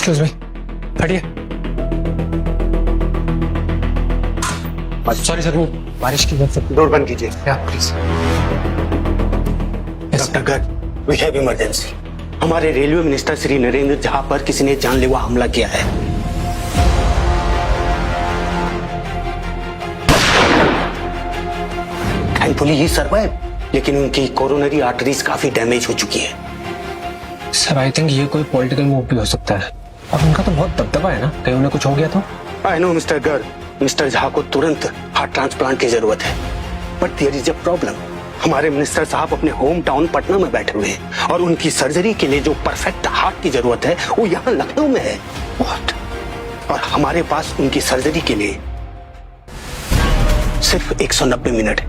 Excuse me, हटिए। Sorry sir, वो बारिश की वजह से। डोर बंद कीजिए। या please. Doctor Garg, we have emergency. हमारे रेलवे मिनिस्टर श्री नरेंद्र झा पर किसी ने जानलेवा हमला किया है। थैंकफुली ही सर्वाइव, लेकिन उनकी कोरोनरी आर्टरीज काफी डैमेज हो चुकी है। सर आई थिंक ये कोई पॉलिटिकल मूव भी हो सकता है, और उनका तो बहुत दबदबा है ना, कहीं उन्हें कुछ हो गया तो। I know mister Garg, mister Jha को तुरंत हार्ट ट्रांसप्लांट की जरूरत है, but there is a problem. हमारे मिनिस्टर साहब अपने होम टाउन पटना में बैठे हुए हैं और उनकी सर्जरी के लिए जो परफेक्ट हार्ट की जरूरत है वो यहाँ लखनऊ में है। What? और हमारे पास उनकी सर्जरी के लिए सिर्फ 190 मिनट है,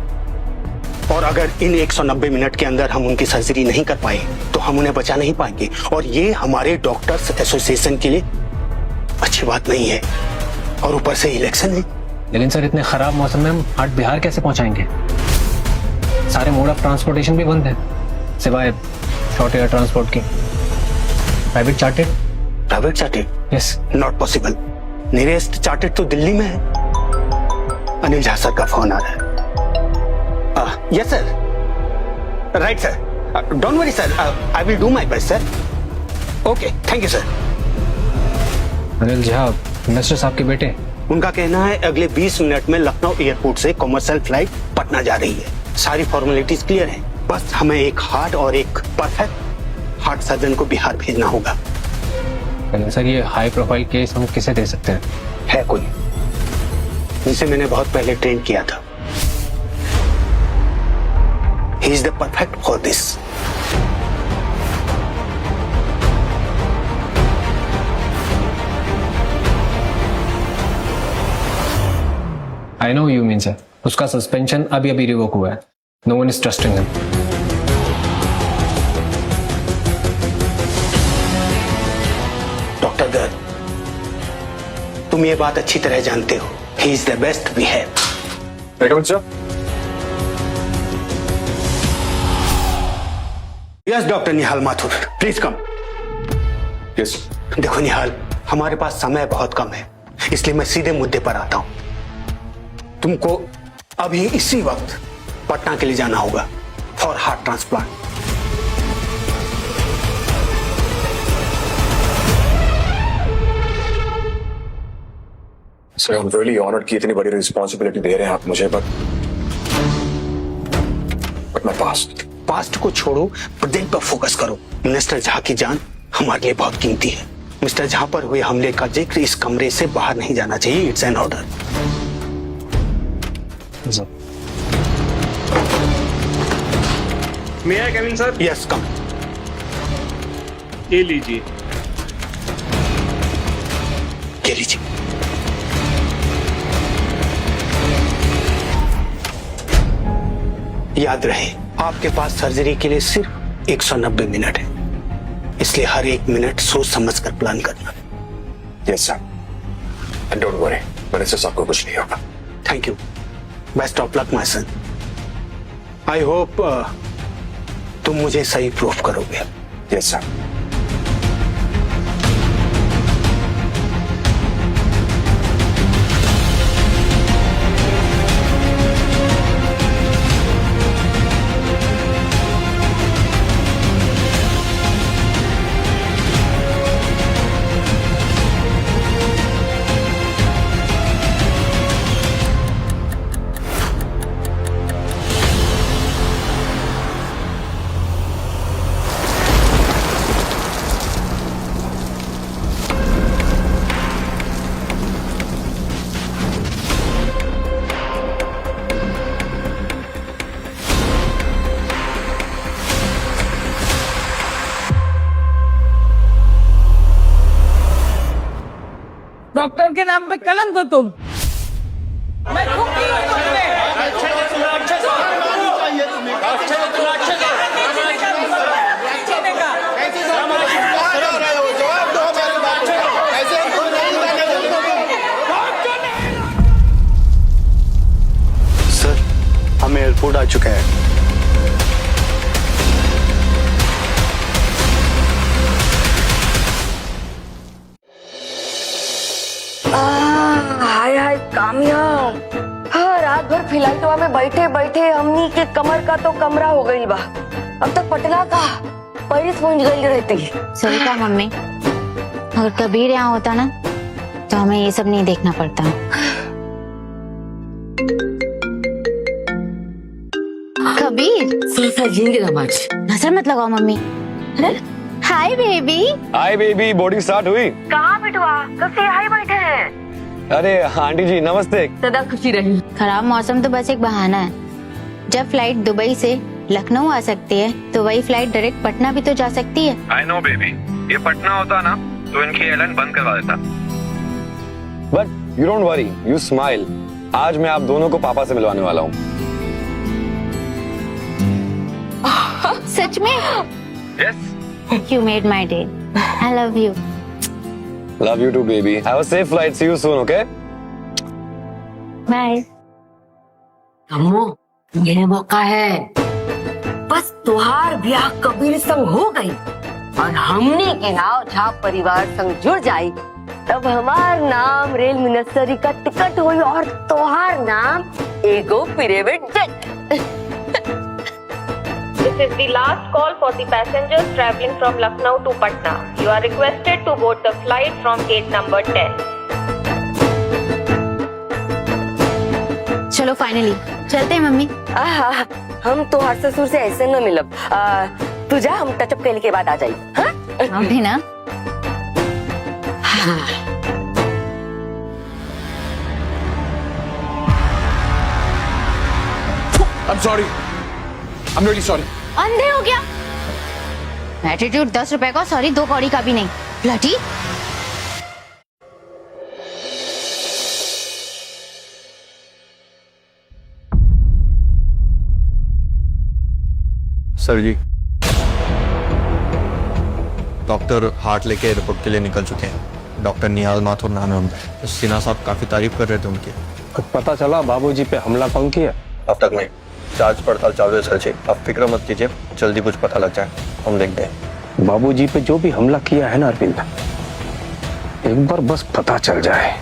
और अगर इन 190 मिनट के अंदर हम उनकी सर्जरी नहीं कर पाए तो हम उन्हें बचा नहीं पाएंगे, और ये हमारे डॉक्टर्स एसोसिएशन के लिए अच्छी बात नहीं है। और ऊपर से इलेक्शन है। लेकिन सर इतने खराब मौसम में हम हार्ट बिहार कैसे पहुंचाएंगे? सारे मोड ऑफ ट्रांसपोर्टेशन भी बंद है सिवाय शॉर्ट एयर ट्रांसपोर्ट की। Private chartered? Private chartered? Yes. Not possible. Nearest chartered तो दिल्ली में है। अनिल झा सर का फोन आ रहा है। Yes sir, right sir, don't worry sir, I will do my best sir. Okay, thank you sir. Anil Jha minister साहब के बेटे? उनका कहना है अगले 20 मिनट में लखनऊ एयरपोर्ट से कमर्शियल फ्लाइट पटना जा रही है। सारी फॉर्मेलिटीज क्लियर है, बस हमें एक हार्ट और एक परफेक्ट हार्ट सर्जन को बिहार भेजना होगा। लेकिन सर ये हाई प्रोफाइल केस हम किसे दे सकते हैं? है कोई जिसे मैंने बहुत पहले ट्रेन किया था। He is the perfect for this. I know you mean sir. उसका सस्पेंशन अभी अभी रिवोक हुआ है। No one is trusting him. Doctor Garg, तुम ये बात अच्छी तरह जानते हो। He is the best we have. Yes doctor Nihal Mathur, please come. Yes. देखो निहाल, हमारे पास समय बहुत कम है, इसलिए मैं सीधे मुद्दे पर आता हूं। तुमको अभी इसी वक्त पटना के लिए जाना होगा for heart transplant. Sir, I am really honoured कि इतनी बड़ी रिस्पॉन्सिबिलिटी दे रहे हैं आप मुझे, बट माय पास्ट को छोड़ो, प्रेजेंट पर फोकस करो। मिनिस्टर झा की जान हमारे लिए बहुत कीमती है। मिस्टर झा पर हुए हमले का जिक्र इस कमरे से बाहर नहीं जाना चाहिए। It's an order. May I come in sir? Yes come. ये लीजिए। ये लीजिए। याद रहे, आपके पास सर्जरी के लिए सिर्फ 190 मिनट है, इसलिए हर एक मिनट सोच समझ कर प्लान करना। Yes sir, and don't worry, मेरे से सबको कुछ नहीं होगा। Thank you. Best of luck my son. I hope तुम मुझे सही प्रूफ करोगे। Yes sir. डॉक्टर के नाम पे कलंक हो तुम। मैं ठूकी हूं तुम पे। सर, हमें एयरपोर्ट आ चुका है। हाय हाय कामिया, हाँ रात भर फ्लाइटवा में बैठे बैठे हमनी के कमर का तो कमरा हो गई बा। अब तक पटना का पेरिस पहुंच गई रहती। सही कहा मम्मी, अगर कबीर यहाँ होता ना तो हमें ये सब नहीं देखना पड़ता। कबीर सजेंगे रमाज। नजर मत लगाओ mummy. Hi baby. Hi baby, boarding start हुई? कहाँ बिटवा, कब से यहाँ बैठे हैं? अरे आंटी जी नमस्ते। सदा खुशी रही। खराब मौसम तो बस एक बहाना है। जब फ्लाइट दुबई से लखनऊ आ सकती है तो वही फ्लाइट डायरेक्ट पटना भी तो जा सकती है। आई नो बेबी, ये पटना होता ना तो इनकी एयरलाइन बंद करवा देता। But you don't worry, you smile. आज मैं आप दोनों को पापा से मिलवाने वाला हूँ। सच में? Yes. You made my day. I love you. Love you too baby. Have a safe flight, see you soon, okay? Bye. अम्मो, ये मौका है। बस तुहार ब्याह कबीर संग हो गई और हमने के नाव झा परिवार संग जुड़ जाई, तब हमार नाम रेल मिनिस्ट्री का टिकट हुई और तुहार नाम एगो private jet. This is the last call for the passengers traveling from Lucknow to Patna. You are requested to board the flight from gate number 10. चलो फाइनली चलते हैं मम्मी। आहा, हम तुहार ससुर से ऐसे न मिलब। तू जा, हम टचअप करने के बाद आ जाई। हाँ? हम भी ना। I'm sorry. I'm really sorry. अंधे हो गया? एटीट्यूड 10 रुपए का, सॉरी 2 कौड़ी का भी नहीं। ब्लडी। सर जी, डॉक्टर हार्ट लेके एयरपोर्ट के लिए निकल चुके हैं। डॉक्टर निहाल माथुर नाम है उनका। सिन्हा साहब काफी तारीफ कर रहे थे उनकी। पता चला बाबूजी पे हमला कौन किया? अब तक नहीं, जांच पड़ताल चालू है सर जी। आप फिक्र मत कीजिए, जल्दी कुछ पता लग जाए, हम देखते हैं। बाबूजी पे जो भी हमला किया है ना अरविंद, एक बार बस पता चल जाए,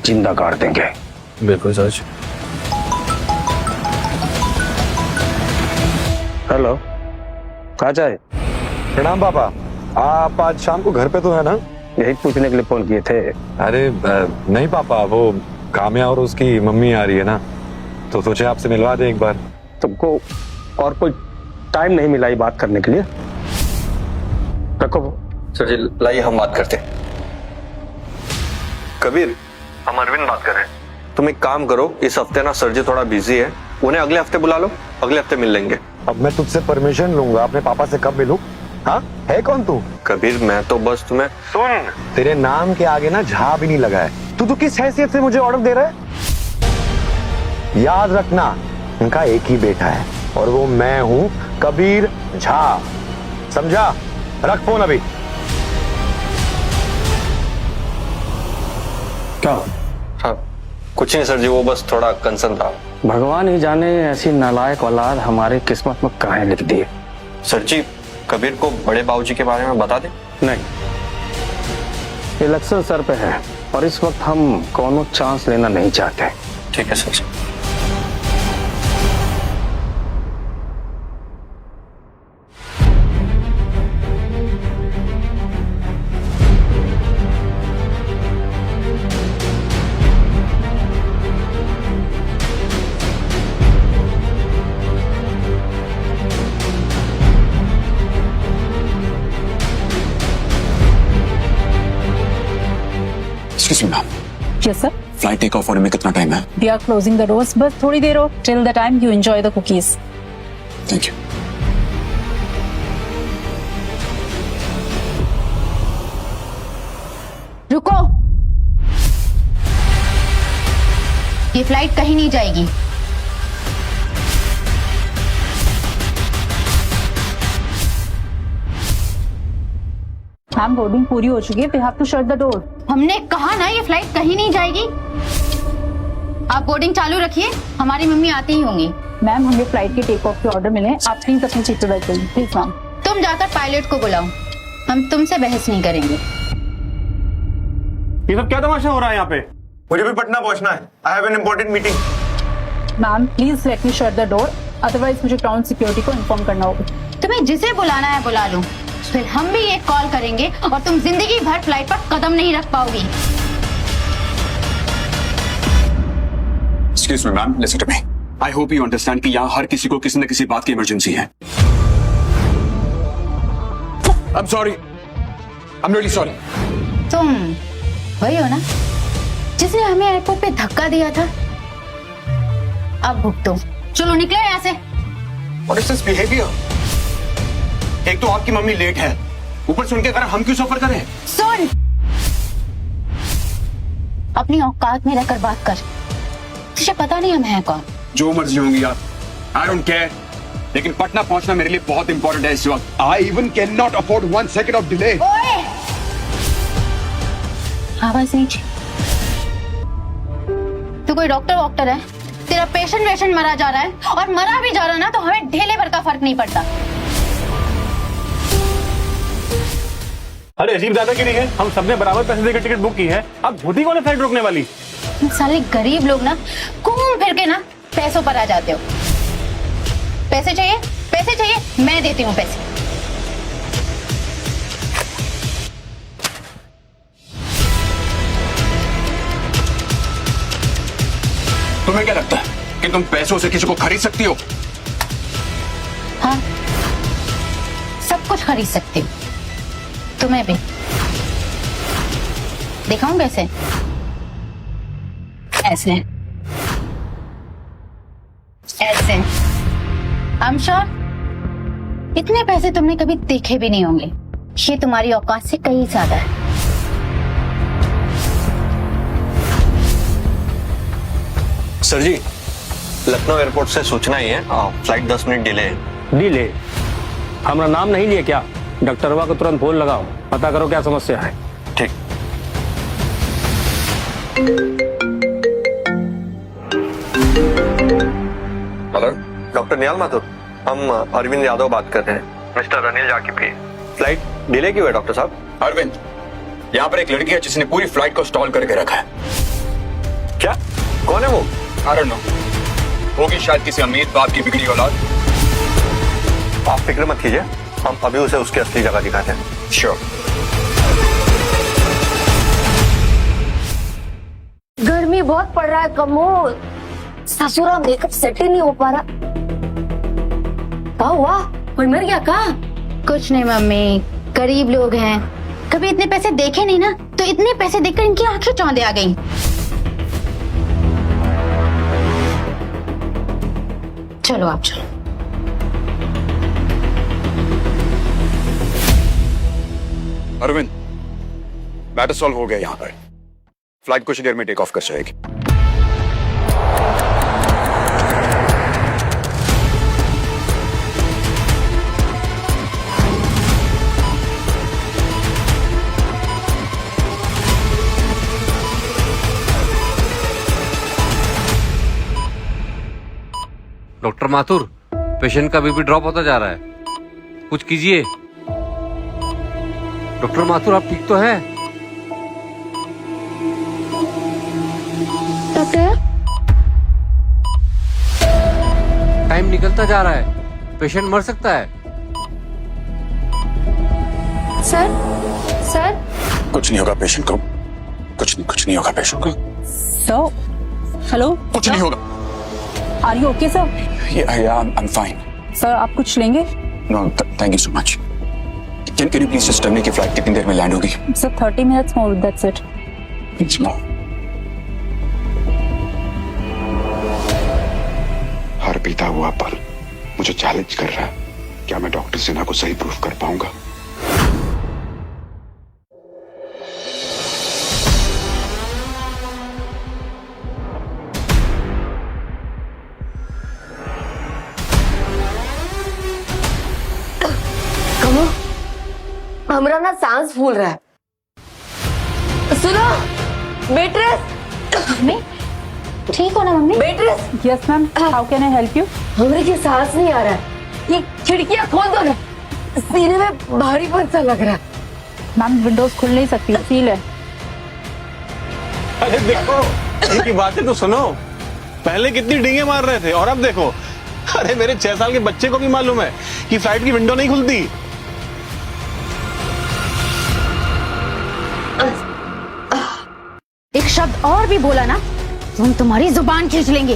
जिंदा गाड़ देंगे। बिल्कुल सर जी। हेलो, कहाँ जाए? प्रणाम पापा, आप आज शाम को घर पे तो है ना? यही पूछने के लिए फोन किए थे। अरे नहीं पापा, वो काम्या और उसकी मम्मी आ रही है ना, तो सोचे आपसे मिलवा दें एक बार। तुमको और कोई टाइम नहीं मिला ये बात करने के लिए? रखो। सर जी लाइए हम बात करते हैं। कबीर, हम अरविंद बात कर रहे हैं। तुम एक काम करो, इस हफ्ते ना सर जी थोड़ा बिजी है, उन्हें अगले हफ्ते बुला लो, अगले हफ्ते मिल लेंगे। अब मैं तुझसे परमिशन लूंगा, अपने पापा से कब मिलूं? हाँ, है कौन तू? कबीर, मैं तो बस तुम्हें सुन, तेरे नाम के आगे ना झा भी नहीं लगा है। तू किस हैसियत से मुझे ऑर्डर दे रहा है? याद रखना, उनका एक ही बेटा है और वो मैं हूं, कबीर झा। समझा? रख फोन अभी। क्या? हाँ कुछ नहीं सर जी, वो बस थोड़ा कंसर्न था। भगवान ही जाने ऐसी नालायक औलाद हमारे किस्मत में कहाँ लिख दी है। सर जी, कबीर को बड़े बाबूजी के बारे में बता दें? नहीं, इलेक्शन सर पे है और इस वक्त हम कोनो चांस लेना नहीं चाहते। ठीक है sir ji. Excuse me, ma'am. Yes, sir. Flight take off होने में कितना टाइम है? We are closing the doors. बस थोड़ी देर हो. Till the time you enjoy the cookies. Thank you. रुको, ये फ्लाइट कहीं नहीं जाएगी। मैम बोर्डिंग पूरी हो चुकी है. We have to shut the door. हमने कहा ना ये फ्लाइट कहीं नहीं जाएगी। आप बोर्डिंग चालू रखिए, हमारी मम्मी आती ही होंगी। मैम हमें फ्लाइट के टेक ऑफ के ऑर्डर मिले हैं. आप प्लीज अपनी सीट पर बैठिए. Please ma'am. तुम जाकर पायलट को बुलाओ, हम तुमसे बहस नहीं करेंगे। ये सब क्या तमाशा हो रहा है यहाँ पे? मुझे भी पटना पहुंचना है। I have an important meeting. Ma'am please let me shut the door, otherwise मुझे ग्राउंड सिक्योरिटी को इन्फॉर्म करना होगा। तुम्हें जिसे बुलाना है बुला लो, फिर हम भी एक कॉल करेंगे और तुम जिंदगी भर फ्लाइट पर कदम नहीं रख पाओगी। Excuse me, ma'am. Listen to me. I hope you understand कि यहाँ हर किसी को किसी न किसी बात की इमरजेंसी है। I'm sorry. I'm really sorry. तुम वही हो ना जिसने हमें एयरपोर्ट पे धक्का दिया था? अब भुगतो। चलो निकलो यहाँ से। What is this behavior? एक तो आपकी मम्मी लेट है, ऊपर से उनके कारण हम क्यों सफर करें? सुन, अपनी औकात में रहकर बात कर। तुझे पता नहीं हम हैं कौन। जो मर्जी होंगी आप, I don't care. लेकिन पटना पहुंचना मेरे लिए बहुत इंपॉर्टेंट है इस वक्त। I even cannot afford 1 second of delay. ओए! आवाज नीचे। तू कोई डॉक्टर वॉक्टर है? तेरा पेशेंट मरा जा रहा है, और मरा भी जा रहा ना तो हमें ढेले भर का फर्क नहीं पड़ता। अरे अजीब दादागिरी है। हम सबने बराबर पैसे देकर टिकट बुक की है, अब खुद ही कौन है फ्लाइट रोकने वाली? साले गरीब लोग ना घूम फिर के ना पैसों पर आ जाते हो। पैसे चाहिए? पैसे चाहिए, मैं देती हूँ पैसे। तुम्हें क्या लगता है कि तुम पैसों से किसी को खरीद सकती हो? हाँ, सब कुछ खरीद सकती हूँ, तुम्हें भी। दिखाऊं कैसे? ऐसे ऐसे। I'm sure इतने पैसे तुमने कभी देखे भी नहीं होंगे। ये तुम्हारी औकात से कहीं ज्यादा है। सर जी, लखनऊ एयरपोर्ट से सूचना ही है, फ्लाइट 10 मिनट डिले है। डिले? हमारा नाम नहीं लिया क्या? डॉक्टरवा को तुरंत फोन लगाओ, पता करो क्या समस्या है। ठीक। हेलो, डॉक्टर निहाल माथुर, हम अरविंद यादव बात कर रहे हैं। मिस्टर अनिल जाकिब की फ्लाइट डिले क्यों है डॉक्टर साहब? अरविंद, यहाँ पर एक लड़की है जिसने पूरी फ्लाइट को स्टॉल करके रखा है। क्या? कौन है वो? I don't know. होगी शायद किसी अमीर बाप की बिगड़ी औलाद। आप फिक्र मत कीजिए, हम अभी उसे उसकी असली जगह दिखाते हैं। श्योर। गर्मी बहुत पड़ रहा है कमो, ससुरा मेकअप सेट ही नहीं हो पा रहा। क्या हुआ? कोई मर गया का? कुछ नहीं मम्मी, गरीब लोग हैं, कभी इतने पैसे देखे नहीं ना, तो इतने पैसे देखकर इनकी आंखें चौंधे आ गई। चलो आप चलो। अरविंद, मैटर सॉल्व हो गया यहाँ पर। फ्लाइट कुछ देर में टेक ऑफ कर जाएगी। डॉक्टर माथुर, पेशेंट का बीपी ड्रॉप होता जा रहा है, कुछ कीजिए। डॉक्टर माथुर, आप ठीक तो हैं? डॉक्टर, टाइम निकलता जा रहा है, पेशेंट मर सकता है। सर सर कुछ नहीं होगा पेशेंट को, कुछ नहीं होगा पेशेंट को। सो हेलो, कुछ नहीं होगा। Are you okay sir? I'm fine. Sir आप कुछ लेंगे? No, thank you so much. Can you please just tell me कि फ्लाइट कितनी देर में लैंड होगी? Sir 30 minutes more, that's it. It's more. हर बीता हुआ पल मुझे चैलेंज कर रहा है। क्या मैं डॉक्टर सिन्हा को सही प्रूफ कर पाऊंगा? कमो, हमरा ना सांस फूल रहा है। सुनो, बेट्रेस। मम्मी ठीक हो ना mummy? बेट्रेस, Yes ma'am, how can I help you? हमरे की सांस नहीं आ रहा है। ये खिड़कियां खोल दो ना, सीने में भारीपन सा लग रहा है। मैम विंडोज खुल नहीं सकती, सील है। अरे देखो, इनकी बातें तो सुनो। पहले कितनी डींगे मार रहे थे और अब देखो। अरे मेरे 6 साल के बच्चे को भी मालूम है कि फ्लाइट की विंडो नहीं खुलती। एक शब्द और भी बोला ना तो हम तुम्हारी जुबान खींच लेंगे।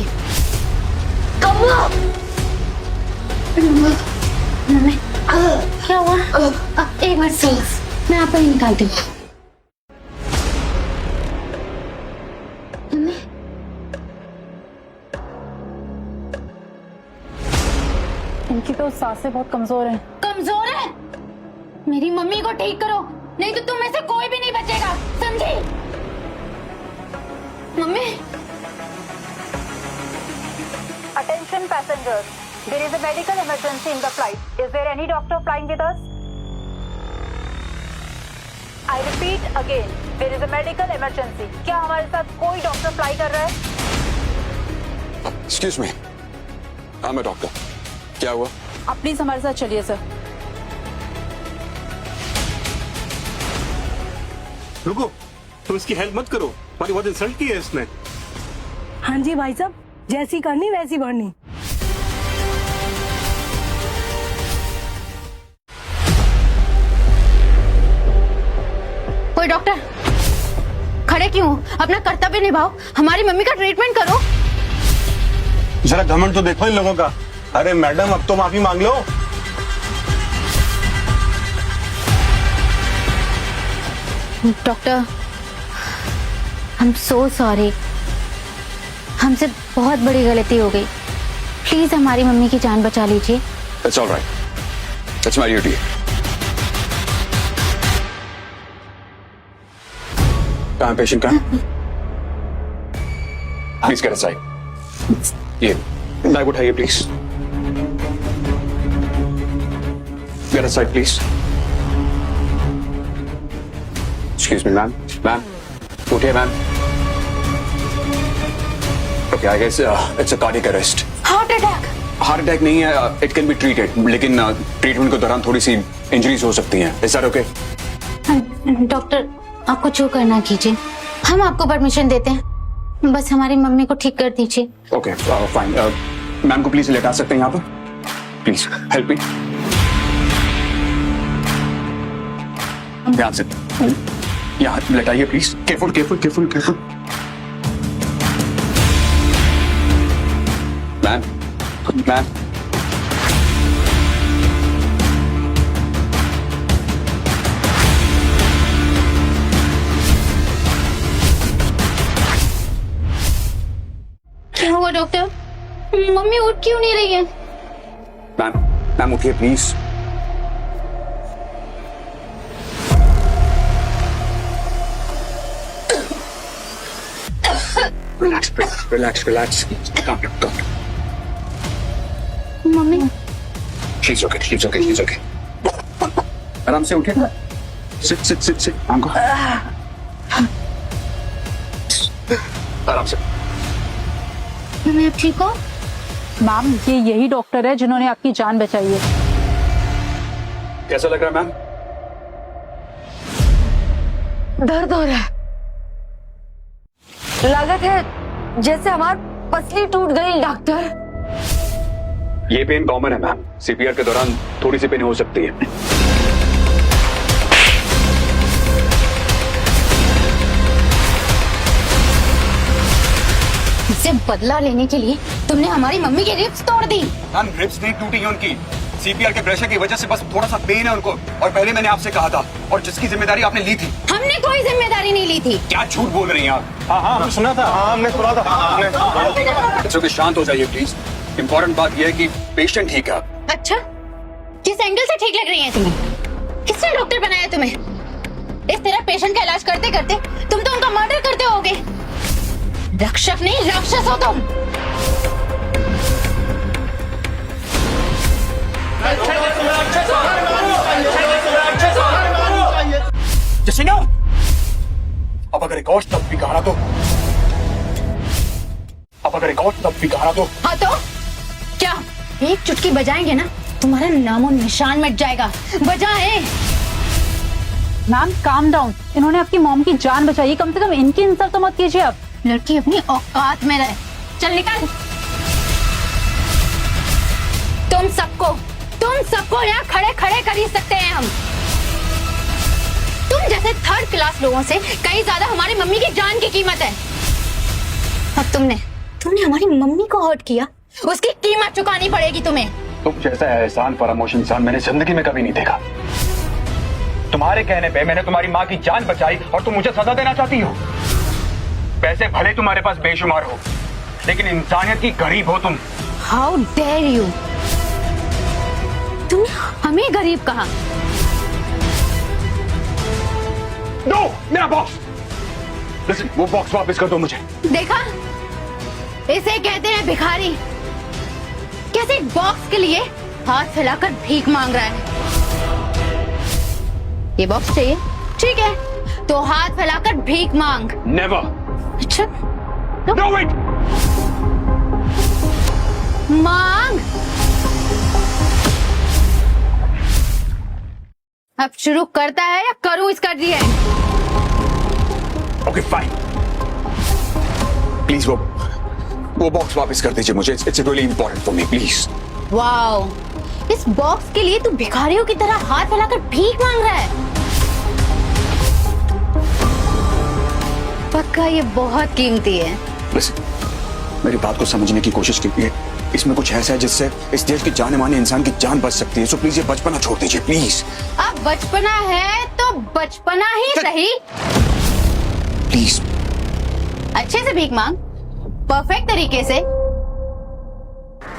मम्मी, क्या हुआ? एक बार प्लीज, मैं आपको ही निकालती हूँ। इनकी तो सांसें बहुत कमजोर हैं। कमजोर है? मेरी मम्मी को ठीक करो, नहीं तो तुम में से कोई भी नहीं बचेगा, समझी? Mummy. Attention passengers, there is a medical emergency in the flight. Is there any doctor flying with us? I repeat again, there is a medical emergency. क्या हमारे साथ कोई डॉक्टर फ्लाई कर रहा है? Excuse me, I'm a doctor. क्या हुआ? आप प्लीज हमारे साथ चलिए सर। रुको, तुम इसकी हेल्प मत करो। हमारी बहुत इंसल्ट की है इसने। हाँ जी भाई साहब, जैसी करनी वैसी भरनी। कोई डॉक्टर खड़े क्यों हो? अपना कर्तव्य निभाओ, हमारी मम्मी का ट्रीटमेंट करो। जरा घमंड तो देखो इन लोगों का। अरे मैडम, अब तो माफी मांग लो। Doctor, I am so sorry, हमसे बहुत बड़ी गलती हो गई। प्लीज हमारी मम्मी की जान बचा लीजिए। It's all right. That's my duty. कहाँ पेशेंट कहाँ? Please get aside. ये बैग उठाइए please. Get aside, please. Excuse me, ma'am. Ma'am, उठिए, ma'am. Okay, I guess it's a cardiac arrest. Heart attack? Heart attack नहीं है, it can be treated, लेकिन treatment के दौरान थोड़ी सी इंजरीज हो सकती हैं। Is that okay? डॉक्टर, आपको जो करना कीजिए, हम आपको परमिशन देते हैं, बस हमारी मम्मी को ठीक कर दीजिए। Okay, fine. मैम को प्लीज लेटा सकते हैं यहाँ पर? Please help me. ध्यान से यहाँ लेटाइए please. Careful careful careful careful. Ma'am, ma'am, क्या हुआ डॉक्टर? मम्मी उठ क्यों नहीं रही है? मैम, मैम उठिए please. Relax relax relax. Calm calm. Mummy, She's okay, she's okay, she's okay. आराम से उठिए। Sit, sit, sit, sit. आंखों। आराम से। मम्मी आप ठीक हो? मैम, ये यही डॉक्टर है जिन्होंने आपकी जान बचाई है। कैसा लग रहा है मैम? दर्द हो रहा है, लागत है जैसे हमारी पसली टूट गई। डॉक्टर, ये पेन कॉमन है मैम, सीपीआर के दौरान थोड़ी सी पेन हो सकती है। इससे बदला लेने के लिए तुमने हमारी मम्मी की रिब्स तोड़ दी। मैम, रिब्स नहीं टूटी है उनकी, सीपीआर के प्रेशर की वजह से बस थोड़ा सा पेन है उनको। और पहले मैंने आपसे कहा था, और जिसकी जिम्मेदारी आपने ली थी। हमने कोई जिम्मेदारी नहीं ली थी। क्या झूठ बोल रही हैं आप? हाँ हाँ, हमने सुना था। हाँ, हमने सुना था। बच्चों के शांत हो जाइए प्लीज। इम्पोर्टेंट बात यह है कि पेशेंट ठीक है। अच्छा, किस एंगल से ठीक लग रही है तुम्हें? किसने डॉक्टर बनाया तुम्हें? इस तरह पेशेंट का इलाज करते करते तुम तो उनका मर्डर करते होगे। रक्षक नहीं, राक्षस हो तुम। जसीना, अब अगर एक और तब भी कहा तो, अब अगर एक और तब भी कहा तो। हाँ तो क्या एक चुटकी बजाएंगे ना तुम्हारा नामो निशान मिट जाएगा। बजाएं। मैम काम डाउन, इन्होंने आपकी मॉम की जान बचाई, कम से कम इनकी इंसल्ट तो मत कीजिए आप। लड़की अपनी औकात में रहे। चल निकल। तुम सबको यहाँ खड़े खड़े कर ही सकते हैं हम। तुम जैसे थर्ड क्लास लोगों से कहीं ज्यादा हमारी मम्मी की जान की कीमत है। अब तुमने हमारी मम्मी को हर्ट किया, उसकी कीमत चुकानी पड़ेगी तुम्हें। तुम जैसा एहसान फरामोश इंसान मैंने जिंदगी में कभी नहीं देखा। तुम्हारे कहने पे मैंने तुम्हारी माँ की जान बचाई और तुम मुझे सजा देना चाहती हो। पैसे भले तुम्हारे पास बेशुमार हो, लेकिन इंसानियत की गरीब हो तुम। हाउ डेयर यू, तुमने हमें गरीब कहा। नो, मेरा बॉक्स। लिसन, वो बॉक्स वापस कर दो मुझे। देखा, इसे कहते हैं भिखारी। कैसे एक बॉक्स के लिए हाथ फैलाकर भीख मांग रहा है। ये बॉक्स चाहिए, ठीक है, तो हाथ फैलाकर भीख मांग। नेवर। अच्छा, नो वेट। मांग। अब शुरू करता है या करूं इसका रिएक्ट? ओके फाइन, प्लीज वो बॉक्स वापस कर दीजिए मुझे। It's really important for me, please. Wow, इस बॉक्स के लिए तू भिखारियों की तरह हाथ फैलाकर भीख मांग रहा है। पक्का ये बहुत कीमती है। लिसन, मेरी बात को समझने की कोशिश कीजिए। इसमें कुछ ऐसा है जिससे इस देश के जाने माने इंसान की जान बच सकती है। सो प्लीज ये बचपना छोड़ दीजिए, प्लीज। अब बचपना है तो बचपना ही सही। प्लीज अच्छे से भीख मांग, परफेक्ट तरीके से।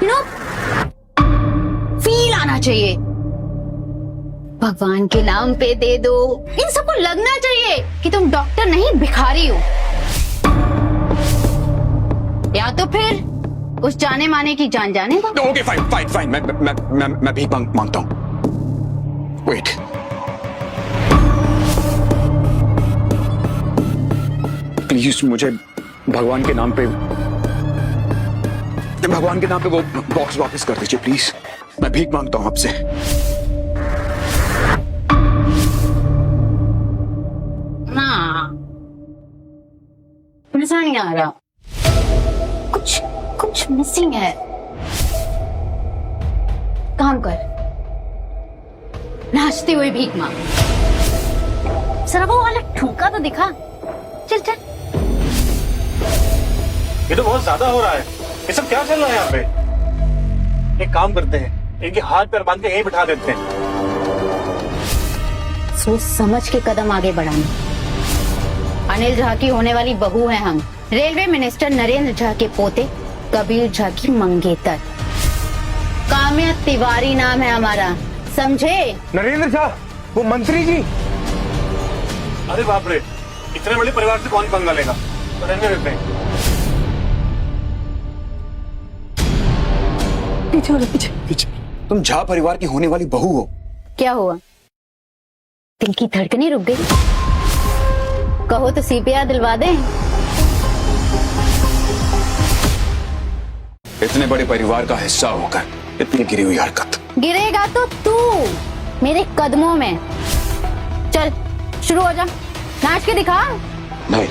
यू नो, फील आना चाहिए। भगवान के नाम पे दे दो। इन सबको लगना चाहिए कि तुम डॉक्टर नहीं भिखारी हो। या तो फिर उस जाने माने की जान जाने दो। ओके फाइन फाइन फाइन, मैं भीख मांगता हूँ। वेट, प्लीज मुझे भगवान के नाम पे वो बॉक्स वापस कर दीजिए, प्लीज। मैं भीख मांगता हूँ आपसे। मजा नहीं आ रहा, कुछ मिसिंग है। काम कर, नाचती हुई भीख मांग। जरा वो वाला ठुमका तो दिखा। चल चल। ये तो बहुत ज्यादा हो रहा है। ये सब क्या चल रहा है यहाँ पे? एक काम करते हैं, इनके हाथ पैर बांध के यहीं बिठा देते हैं। सोच समझ के कदम आगे बढ़ाना। अनिल झा की होने वाली बहू है हम, रेलवे मिनिस्टर नरेंद्र झा के पोते कबीर झा की मंगेतर। काम्या तिवारी नाम है हमारा, समझे? नरेंद्र झा, वो मंत्री जी। अरे बाप रे, इतने बड़े परिवार से कौन पंगा लेगा? तो रहने देते हैं। पीछे। तुम झा परिवार की होने वाली बहू हो। क्या हुआ, दिल की धड़कनें रुक गई? कहो तो सीपीआर दिलवा दें। इतने बड़े परिवार का हिस्सा होकर इतनी गिरी हुई हरकत। गिरेगा तो तू मेरे कदमों में। चल शुरू हो जा, नाच के दिखा। नहीं,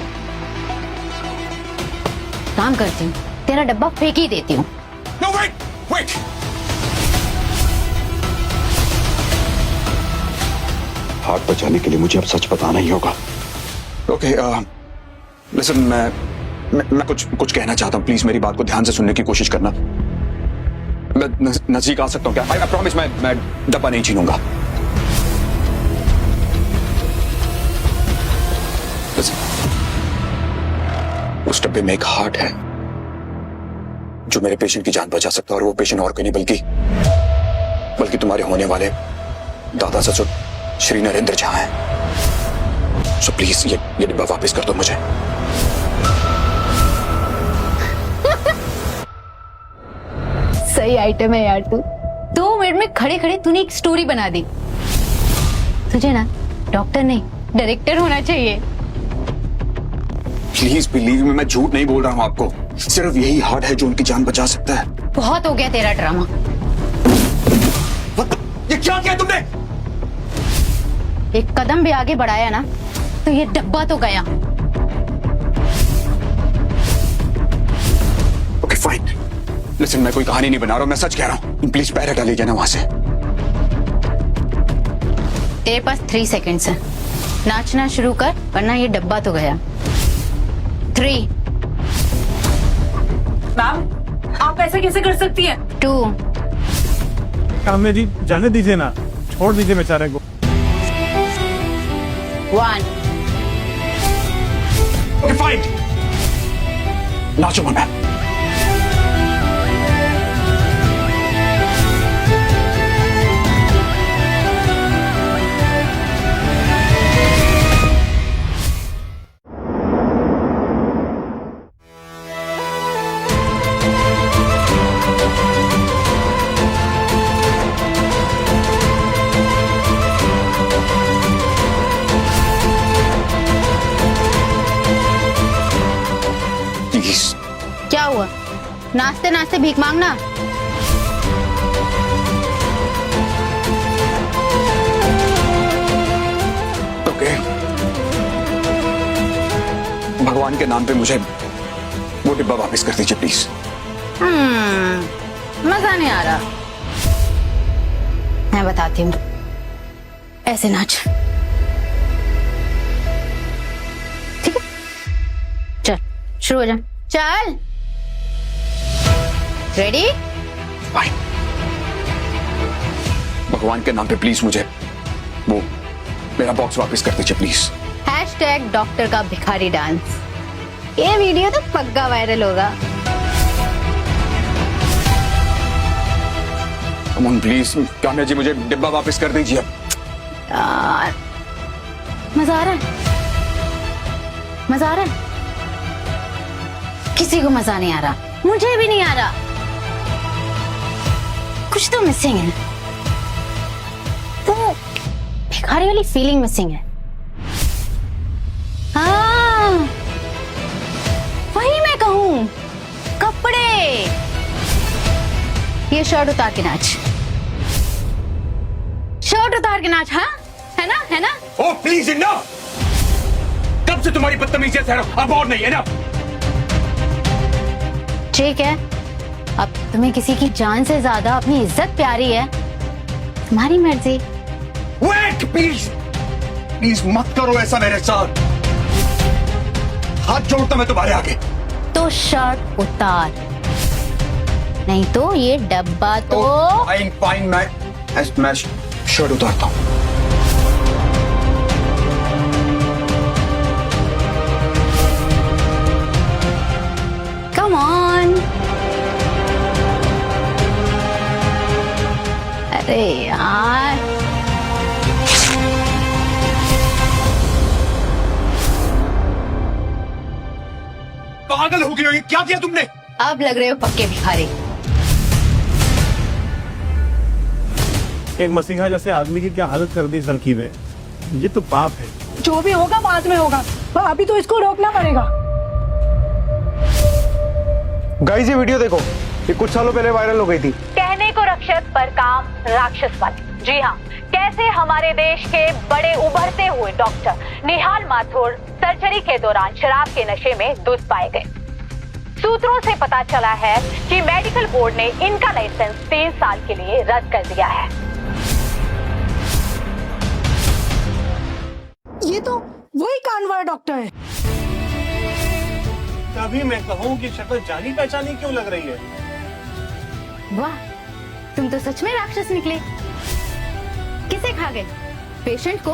काम करती हूँ, तेरा डब्बा फेंक ही देती हूँ। No, wait! हाथ बचाने के लिए मुझे अब सच बताना ही होगा। ओके, लिसन, मैं कुछ कहना चाहता हूँ। प्लीज मेरी बात को ध्यान से सुनने की कोशिश करना। मैं नजदीक आ सकता हूँ क्या? आई प्रॉमिस, मैं डब्बा नहीं छीनूंगा। Listen, उस डब्बे में एक हार्ट है जो मेरे पेशेंट की जान बचा सकता है, और वो पेशेंट और कोई नहीं बल्कि तुम्हारे होने वाले दादा ससुर श्री नरेंद्र झा हैं। सो प्लीज ये डिब्बा वापस कर दो मुझे। सही आइटम है यार तू। 2 मिनट में खड़े खड़े तूने एक स्टोरी बना दी। तुझे ना डॉक्टर नहीं, डायरेक्टर होना चाहिए। प्लीज बिलीव मी, मैं झूठ नहीं बोल रहा हूँ आपको। सिर्फ यही हार्ट है जो उनकी जान बचा सकता है। बहुत हो गया तेरा ड्रामा। ये क्या किया तुमने? एक कदम भी आगे बढ़ाया ना तो ये डब्बा तो गया। ओके फाइन, लिसन, मैं कोई कहानी नहीं बना रहा हूं, मैं सच कह रहा हूं। प्लीज पैर हटा लीजिए ना वहां से। तेरे पास 3 सेकेंड्स है, नाचना शुरू कर वरना ये डब्बा तो गया। 3, मैम आप ऐसे कैसे कर सकती हैं? 2, काम्या जी जाने दीजिए ना, छोड़ दीजिए बेचारे को। 1। ओके फाइन, नाचो मना। क्या हुआ? नाचते नाचते भीख मांगना? ओके, भगवान के नाम पे मुझे वो डिब्बा वापस कर दीजिए प्लीज। मजा नहीं आ रहा। मैं बताती हूँ, ऐसे नाच। ठीक है, चल शुरू हो जा। चल, रेडी? फाइन, भगवान के नाम पे प्लीज मुझे वो मेरा बॉक्स वापस कर दीजिए प्लीज। #डॉक्टर का भिखारी डांस। ये वीडियो तो पक्का वायरल होगा। कम ऑन प्लीज, काम्या जी मुझे डिब्बा वापस कर दीजिए। यार मजा आ रहा है, मजा आ रहा है? किसी को मजा नहीं आ रहा, मुझे भी नहीं आ रहा। कुछ तो मिसिंग है, तो भिखारी वाली फीलिंग मिसिंग है। हाँ वही मैं कहूं, कपड़े। ये शर्ट उतार के नाच, शर्ट उतार के नाच। हाँ है ना, है ना? ओह प्लीज इनफ, कब से तुम्हारी बदतमीजी है, अब और नहीं है ना। ठीक है, अब तुम्हें किसी की जान से ज्यादा अपनी इज्जत प्यारी है, तुम्हारी मर्जी। वेट प्लीज, प्लीज मत करो ऐसा मेरे साथ, हाथ जोड़ता मैं तुम्हारे आगे। तो शर्ट उतार, नहीं तो ये डब्बा तो। फाइन फाइन, मैं शर्ट उतारता हूं। Come on. अरे यार, पागल हो गई हो, ये क्या किया तुमने? अब लग रहे हो पक्के भिखारी। एक मसीहा जैसे आदमी की क्या हालत कर दी इस लड़की ने, ये तो पाप है। जो भी होगा बाद में होगा, पर अभी तो इसको रोकना पड़ेगा। गाइस ये वीडियो देखो, ये कुछ सालों पहले वायरल हो गई थी। कहने को रक्षस पर काम राक्षस बने। जी हाँ, कैसे हमारे देश के बड़े उभरते हुए डॉक्टर निहाल माथुर सर्जरी के दौरान शराब के नशे में धुत पाए गए। सूत्रों से पता चला है कि मेडिकल बोर्ड ने इनका लाइसेंस 3 साल के लिए रद्द कर दिया है। ये तो वही कानवार डॉक्टर है। तभी मैं कहूँ कि शक्ल जानी पहचानी क्यों लग रही है। वाह, तुम तो सच में राक्षस निकले। किसे खा गए? पेशेंट को,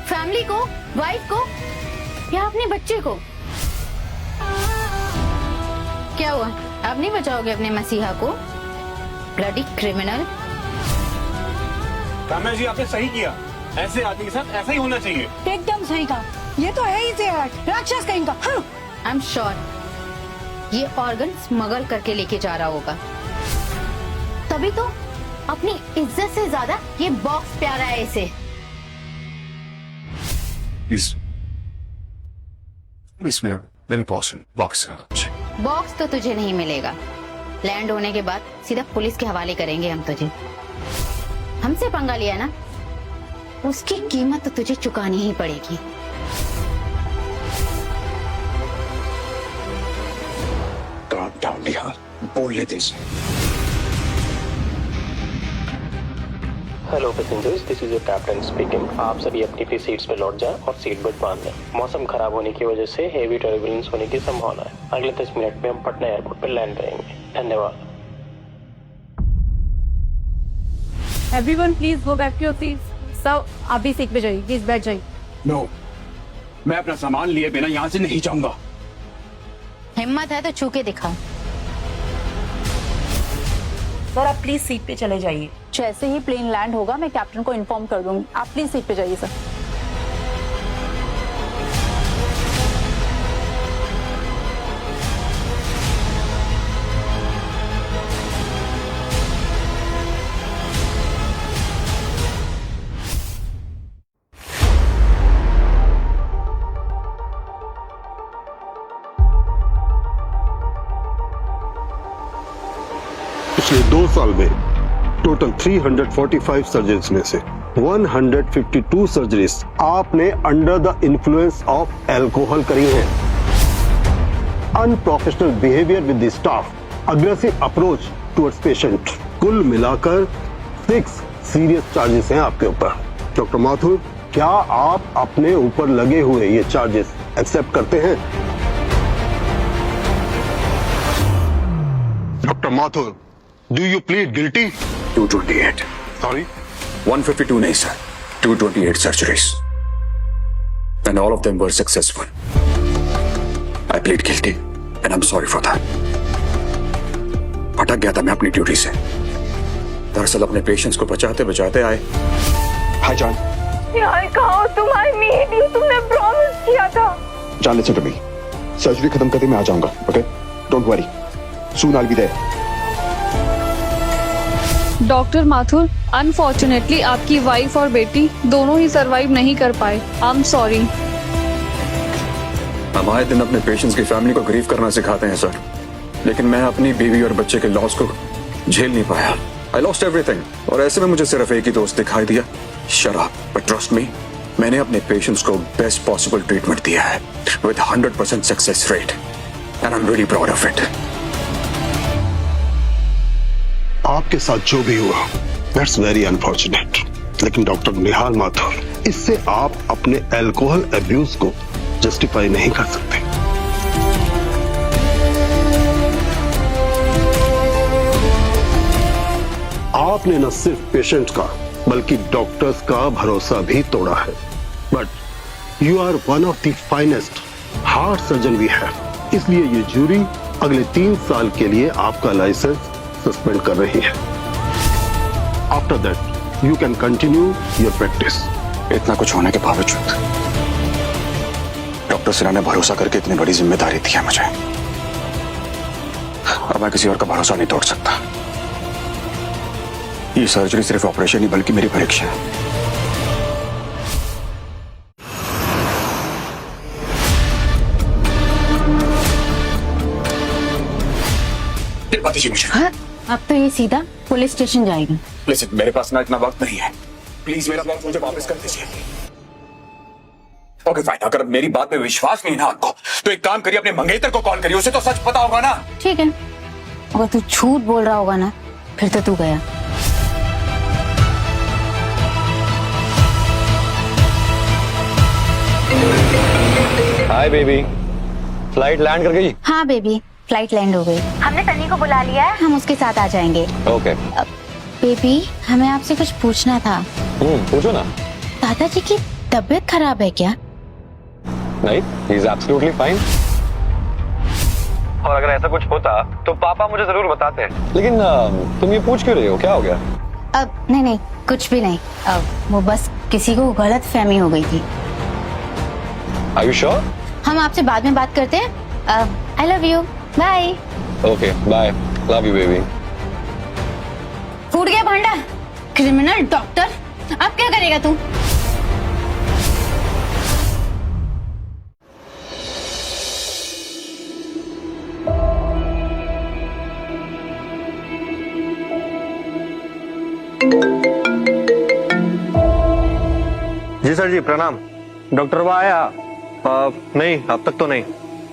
फैमिली को, वाइफ को, या अपने बच्चे को? क्या हुआ, अब नहीं बचाओगे अपने मसीहा को? Bloody criminal. काम्या जी आपने सही किया, ऐसे आदमी के साथ ऐसा ही होना चाहिए। एकदम सही कहा, ये तो है ही राक्षस कहीं का। आई एम श्योर ये ऑर्गन स्मगल करके लेके जा रहा होगा, तभी तो अपनी इज्जत से ज्यादा ये बॉक्स प्यारा है इसे। बॉक्स तो तुझे नहीं मिलेगा। लैंड होने के बाद सीधा पुलिस के हवाले करेंगे हम तुझे। हमसे पंगा लिया ना, उसकी कीमत तो तुझे चुकानी ही पड़ेगी। काम डाउन निहाल, बोल लेते hello passengers, this is your captain speaking. आप सभी अपनी अपनी सीट्स पे लौट जाएं और सीट बेल्ट बांध लें। मौसम खराब होने की वजह से हेवी टर्बुलेंस होने की संभावना है। अगले 10 मिनट में हम पटना एयरपोर्ट पर लैंड करेंगे। धन्यवाद। Everyone please go back to your seats. सब आप भी सीट पे जाइए, प्लीज बैठ जाइए। नो, मैं अपना सामान लिए बिना यहाँ से नहीं जाऊंगा। हिम्मत है तो छू के दिखा। सर आप प्लीज सीट पे चले जाइए। जैसे ही प्लेन लैंड होगा मैं कैप्टन को इन्फॉर्म कर दूंगी। आप प्लीज सीट पे जाइए सर। पिछले 2 साल में टोटल 345 सर्जरीज में से 152 सर्जरीज आपने under the influence of alcohol करी हैं। Unprofessional behaviour with the staff, aggressive approach towards patient, कुल मिलाकर 6 सीरियस चार्जेस हैं आपके ऊपर। डॉक्टर माथुर, क्या आप अपने ऊपर लगे हुए ये चार्जेस एक्सेप्ट करते हैं? Doctor Mathur, do you plead guilty? 228 sorry, 152 नहीं sir, 228 surgeries and all of them were successful. I plead guilty and I'm sorry for that. भटक गया था मैं अपनी ड्यूटी से। दरअसल अपने पेशेंट्स को बचाते बचाते आए। हाय जान। यार कहो तुम्हारी मीटिंग तुमने प्रॉमिस किया था। जान, लिसन टू मी, सर्जरी खत्म करके मैं आ जाऊंगा, okay? Don't worry, soon I will be there. Doctor Mathur, unfortunately आपकी वाइफ और बेटी दोनों ही सरवाइव नहीं कर पाए। I am sorry. हम आए दिन अपने पेशेंट्स की फैमिली को ग्रीव करना सिखाते हैं सर, लेकिन मैं अपनी बीवी और बच्चे के लॉस को झेल नहीं पाया। आई लॉस्ट एवरीथिंग, और ऐसे में मुझे सिर्फ एक ही दोस्त दिखाई दिया, शराब। बट ट्रस्ट मी, मैंने अपने पेशेंट्स को बेस्ट पॉसिबल ट्रीटमेंट दिया है with 100% success rate and I am really proud of it. आपके साथ जो भी हुआ दैट्स वेरी अनफॉर्चुनेट, लेकिन डॉक्टर निहाल माथुर, इससे आप अपने अल्कोहल अब्यूज को जस्टिफाई नहीं कर सकते। आपने न सिर्फ पेशेंट का बल्कि डॉक्टर्स का भरोसा भी तोड़ा है। But you are one of the finest heart surgeon we have, इसलिए ये जूरी अगले 3 साल के लिए आपका लाइसेंस सस्पेंड कर रही है। After that you can continue your practice. इतना कुछ होने के बावजूद डॉक्टर सिन्हा ने भरोसा करके इतनी बड़ी जिम्मेदारी दी है मुझे। अब मैं किसी और का भरोसा नहीं तोड़ सकता। ये सर्जरी सिर्फ ऑपरेशन नहीं बल्कि मेरी परीक्षा है। मुझे हाँ? अब तो ये सीधा पुलिस स्टेशन जाएगा। लिसन, मेरे पास ना इतना वक्त नहीं है, प्लीज मेरा वक्त मुझे वापस कर दीजिए। ओके फाइन, अगर मेरी बात पे विश्वास नहीं ना आपको तो एक काम करिए, अपने मंगेतर को कॉल करिए, उसे तो सच पता होगा ना। ठीक है, अगर तू झूठ बोल रहा होगा ना फिर तो तू गया। हाय बेबी, फ्लाइट लैंड कर गई? हाँ बेबी, फ्लाइट लैंड हो गई। हमने सनी को बुला लिया है, हम उसके साथ आ जाएंगे। ओके। बेबी, हमें आपसे कुछ पूछना था। पूछो ना। दादाजी की तबीयत खराब है क्या? नहीं, ही इज एब्सोल्युटली फाइन। और अगर ऐसा कुछ होता तो पापा मुझे जरूर बताते। लेकिन तुम ये पूछ क्यों रही हो, क्या हो गया? अब नहीं, कुछ भी नहीं। अब वो बस किसी को गलत फहमी हो गई थी। Are you sure? हम आपसे बाद में बात करते हैं। I love you, bye. Okay bye, love you baby. फूट गया भांडा, क्रिमिनल डॉक्टर। अब क्या करेगा तू? सर जी प्रणाम। डॉक्टर वहाँ आया? नहीं अब तक तो नहीं।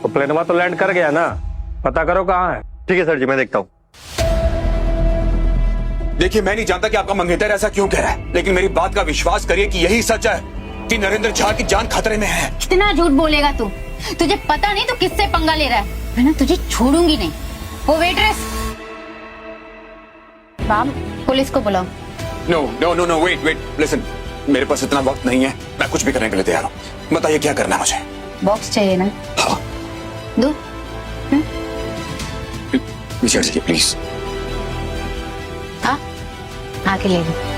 तो प्लेनवा तो लैंड कर गया ना, पता करो कहाँ है। ठीक है सर जी, मैं देखता हूँ। देखिए, मैं नहीं जानता कि आपका मंगेतर ऐसा क्यों कह रहा है, लेकिन मेरी बात का विश्वास करिए कि यही सच है कि नरेंद्र झा की जान खतरे में है। कितना झूठ बोलेगा तू? तुझे पता नहीं तू किससे पंगा ले रहा है। मैं ना तुझे छोड़ूंगी नहीं। वो वेट्रेस, मैम पुलिस को बुलाओ। No no no no, wait wait, listen, मेरे पास इतना वक्त नहीं है, मैं कुछ भी करने के लिए तैयार हूँ। बताइए क्या करना है मुझे? बॉक्स चाहिए ना? हाँ। दो। विचार कीजिए प्लीज। हाँ, आके ले लो।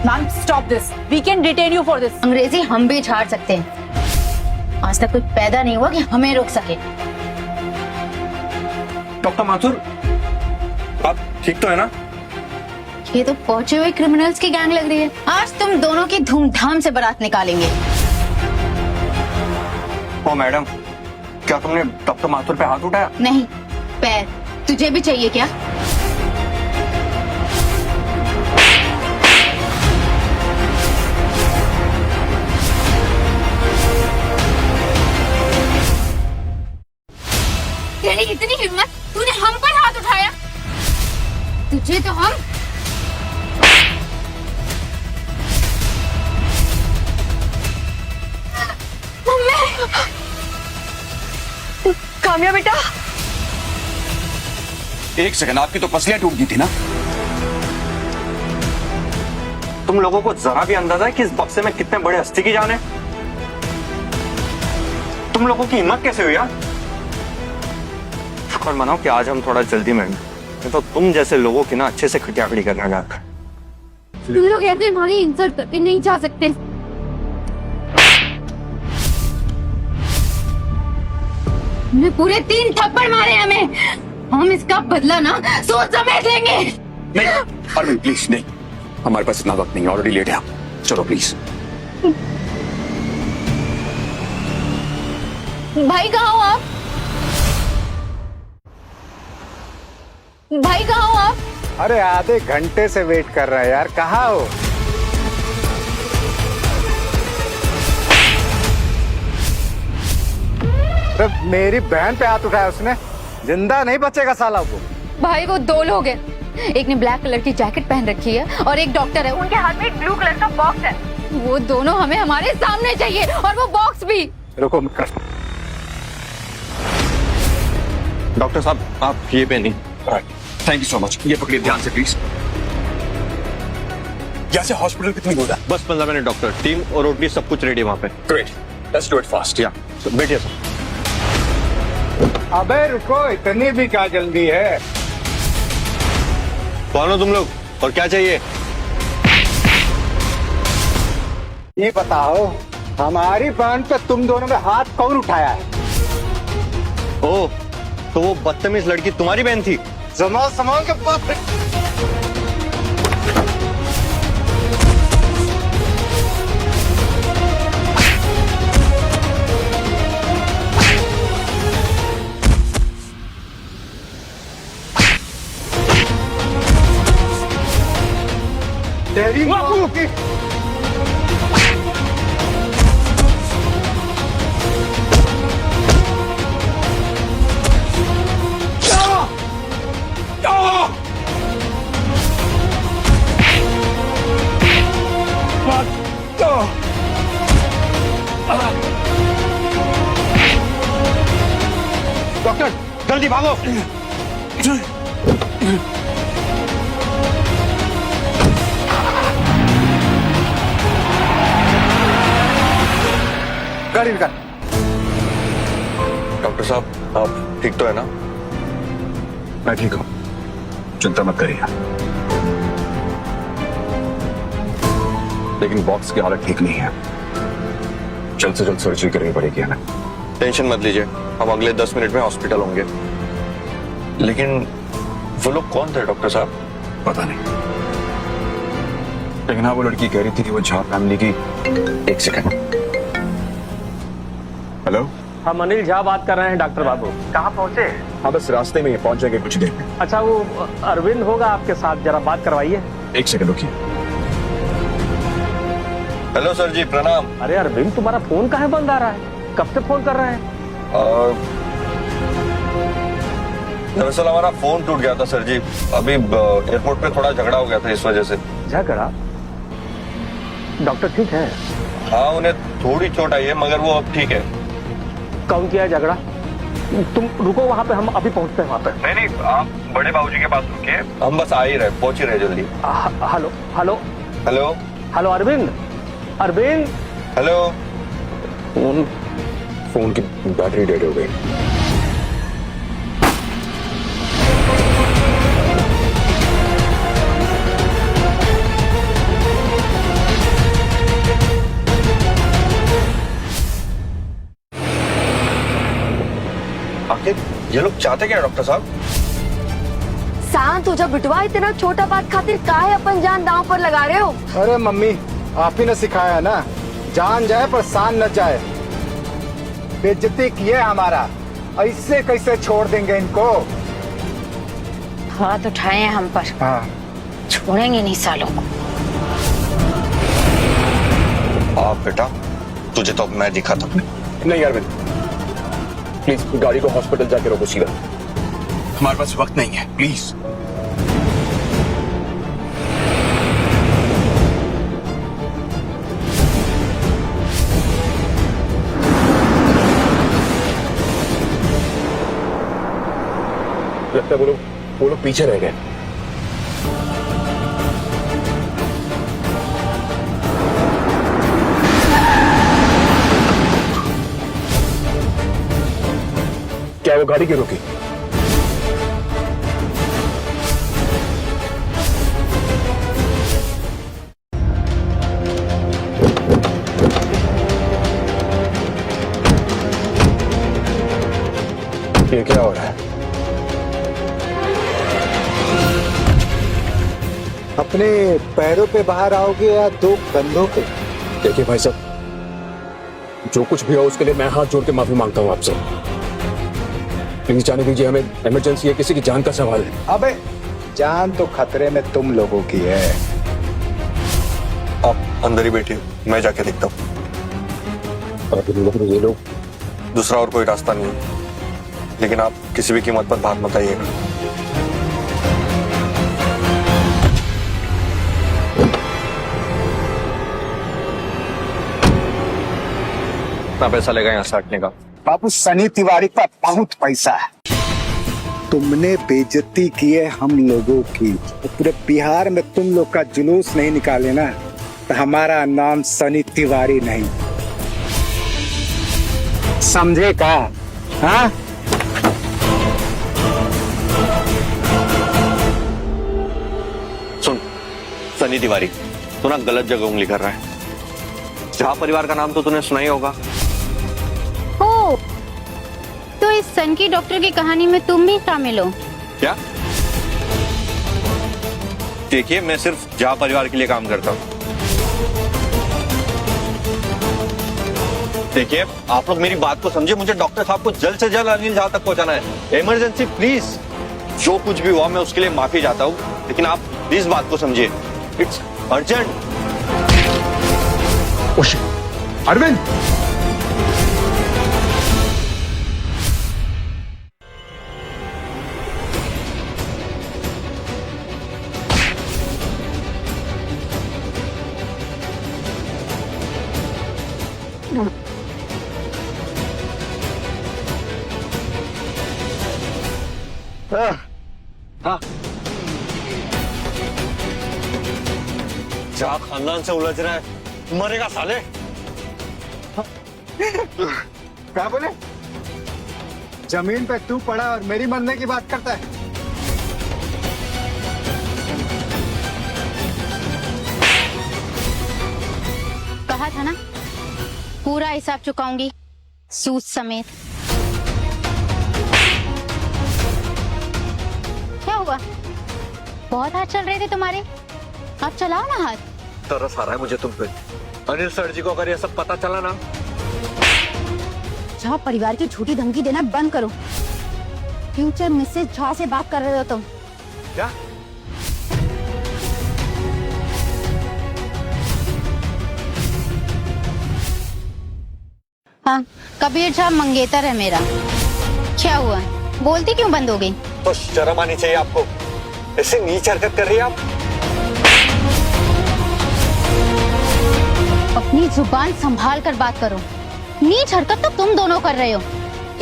Ma'am stop this, we can detain you for this. अंग्रेजी हम भी झाड़ सकते हैं, आज तक कोई पैदा नहीं हुआ कि हमें रोक सके। डॉक्टर माथुर, आप ठीक तो है ना? ये तो पहुंचे हुए क्रिमिनल्स की गैंग लग रही है। आज तुम दोनों की धूमधाम से बारात निकालेंगे। ओ मैडम, क्या तुमने डॉक्टर माथुर पे हाथ उठाया? नहीं, पैर। तुझे भी चाहिए क्या? तेरी इतनी हिम्मत, तूने हम पर हाथ उठाया? तुझे तो हम काम्या बेटा, एक सेकंड, आपकी तो पसलियां टूट गई थी ना? तुम लोगों को जरा भी अंदाजा है कि इस बक्से में कितने बड़े हस्ती की जान है? तुम लोगों की हिम्मत कैसे हुई यार? शुक्र मनाओ कि आज हम थोड़ा जल्दी में, नहीं तो तुम जैसे लोगों की ना अच्छे से खटियाखड़ी करना जाकर। तुम लोग ऐसे हमारी इंसल्ट करके नहीं जा सकते। हमने पूरे 3 थप्पड़ मारे हमें। हम इसका बदला ना सोच समझ लेंगे। नहीं अरविंद प्लीज नहीं, हमारे पास इतना वक्त नहीं, ऑलरेडी लेट है। चलो प्लीज। भाई कहाँ हो आप? भाई कहाँ हो आप? अरे आधे घंटे से वेट कर रहे हैं यार, कहाँ हो? तो मेरी बहन पे हाथ उठाया उसने, जिंदा नहीं बचेगा साला वो। भाई वो 2 लोग हैं, एक ने ब्लैक कलर की जैकेट पहन रखी है और एक डॉक्टर है, उनके हाथ में एक ब्लू कलर का बॉक्स है। वो दोनों हमें हमारे सामने चाहिए, और वो बॉक्स भी। रुको, डॉक्टर साहब आप ये पे नहीं। थैंक यू सो मच, ये पकड़िए ध्यान से प्लीज। यहाँ से हॉस्पिटल कितनी दूर है? बस 15 मिनट डॉक्टर, टीम और ओटी सब कुछ रेडी है वहाँ पे। Great, let's do it fast. या बैठिए सर। अबे रुको, इतनी भी क्या जल्दी है? कौन हो तुम लोग और क्या चाहिए? ये बताओ, हमारी बहन पे तुम दोनों में हाथ कौन उठाया है? ओ, तो वो बदतमीज लड़की तुम्हारी बहन थी? संभाल संभाल के बाप रे। तेरी माँ की डॉक्टर जल्दी भागो। गाड़ी निकाल। डॉक्टर साहब आप ठीक तो है ना? मैं ठीक हूँ, चिंता मत करिए। लेकिन बॉक्स की हालत ठीक नहीं है, जल्द से जल्द सर्जरी करनी पड़ेगी हमें। टेंशन मत लीजिए, हम अगले 10 मिनट में हॉस्पिटल होंगे। लेकिन वो लोग कौन थे डॉक्टर साहब? पता नहीं, लेकिन हाँ वो लड़की कह रही थी कि वो झा फैमिली की। एक सेकंड, हेलो, हम अनिल झा बात कर रहे हैं डॉक्टर बाबू। कहाँ पहुँचे? हाँ बस रास्ते में पहुँच जाएंगे कुछ देर में। अच्छा वो अरविंद होगा आपके साथ, जरा बात करवाइए। एक सेकंड रुकिए। हेलो सर जी, प्रणाम। अरे अरविंद, तुम्हारा फोन कहाँ बंद आ रहा है? कब से फोन कर रहे हैं? दरअसल हमारा फोन टूट गया था सर जी, अभी एयरपोर्ट पे थोड़ा झगड़ा हो गया था, इस वजह से। झगड़ा? डॉक्टर ठीक है? हाँ, उन्हें थोड़ी चोट आई है मगर वो अब ठीक है। कौन किया है झगड़ा? तुम रुको वहाँ पे, हम अभी पहुँचते हैं वहाँ पे। नहीं, आप बड़े बाबूजी के पास रुकिए, हम बस आ ही रहे, पहुँच ही रहे जल्दी। Hello hello hello hello Arvind, Arvind. Hello. Phone की बैटरी डेड हो गई। आखिर ये लोग चाहते क्या डॉक्टर साहब? शांत हो जा बिटवा, इतना छोटा बात खातिर काहे अपन जान दांव पर लगा रहे हो? अरे मम्मी, आप ही ने सिखाया ना, जान जाए पर शान न जाए। बेइज्जती किए हमारा, ऐसे कैसे छोड़ देंगे इनको? हाथ उठाए हैं हम पर, हाँ, छोड़ेंगे नहीं सालों को। आप बेटा, तुझे तो अब मैं दिखाता हूँ। नहीं यार, प्लीज गाड़ी को हॉस्पिटल जाके रोको सीधा। हमारे पास वक्त नहीं है, प्लीज। लगता है वो लोग पीछे रह गए। क्या वो गाड़ी क्यों रुकी? ये क्या हो रहा है? अपने पैरों पे बाहर आओगे या दो कंधों पे? देखिए भाई साहब, जो कुछ भी हो उसके लिए मैं हाथ जोड़ के माफी मांगता हूँ आपसे। प्लीज जाने दीजिए, हमें इमरजेंसी है, किसी की जान का सवाल है। अबे जान तो खतरे में तुम लोगों की है। आप अंदर ही बैठिए, मैं जाके देखता हूँ। ये लोग दूसरा और कोई रास्ता नहीं है, लेकिन आप किसी भी कीमत पर बात मत आइएगा। कितना पैसा लेगा यहाँ साटने का? बाबू सनी तिवारी का बहुत पैसा है। तुमने बेइज्जती की है हम लोगों की, तो पूरे बिहार में तुम लोग का जुलूस नहीं निकाले ना, तो हमारा नाम सनी तिवारी नहीं। समझे का? हाँ? सुन सनी तिवारी, तू ना गलत जगह उंगली कर रहा है। झा परिवार का नाम तो तूने सुना ही होगा। ओ, तो इस सन की डॉक्टर की कहानी में तुम भी शामिल हो क्या? देखिए, मैं सिर्फ झा परिवार के लिए काम करता हूँ। देखिए, आप लोग मेरी बात को समझिए, मुझे डॉक्टर साहब को जल्द से जल्द अनिल झा तक पहुंचाना है। Emergency, please. जो कुछ भी हुआ मैं उसके लिए माफी चाहता हूँ, लेकिन आप प्लीज बात को समझिए, इट्स अर्जेंट। अरविंद, हाँ, झा खानदान से उलझ रहा है, मरेगा साले। क्या बोले? जमीन पे तू पड़ा और मेरी मरने की बात करता है? कहा था ना, पूरा हिसाब चुकाऊंगी, सूद समेत। क्या हुआ? बहुत हाथ चल रहे थे तुम्हारे, अब चलाओ ना हाथ। तरस आ रहा है मुझे तुम पे। अनिल सर जी को अगर ये सब पता चला ना, झा परिवार की झूठी धमकी देना बंद करो। फ्यूचर मिसेस झा से बात कर रहे हो तुम। क्या? हाँ, कबीर झा मंगेतर है मेरा। क्या हुआ, बोलती क्यों बंद हो गई? तो शर्म आनी चाहिए आपको, ऐसे नीच हरकत कर रही है आप। अपनी जुबान संभाल कर बात करो। नीच हरकत तो तुम दोनों कर रहे हो,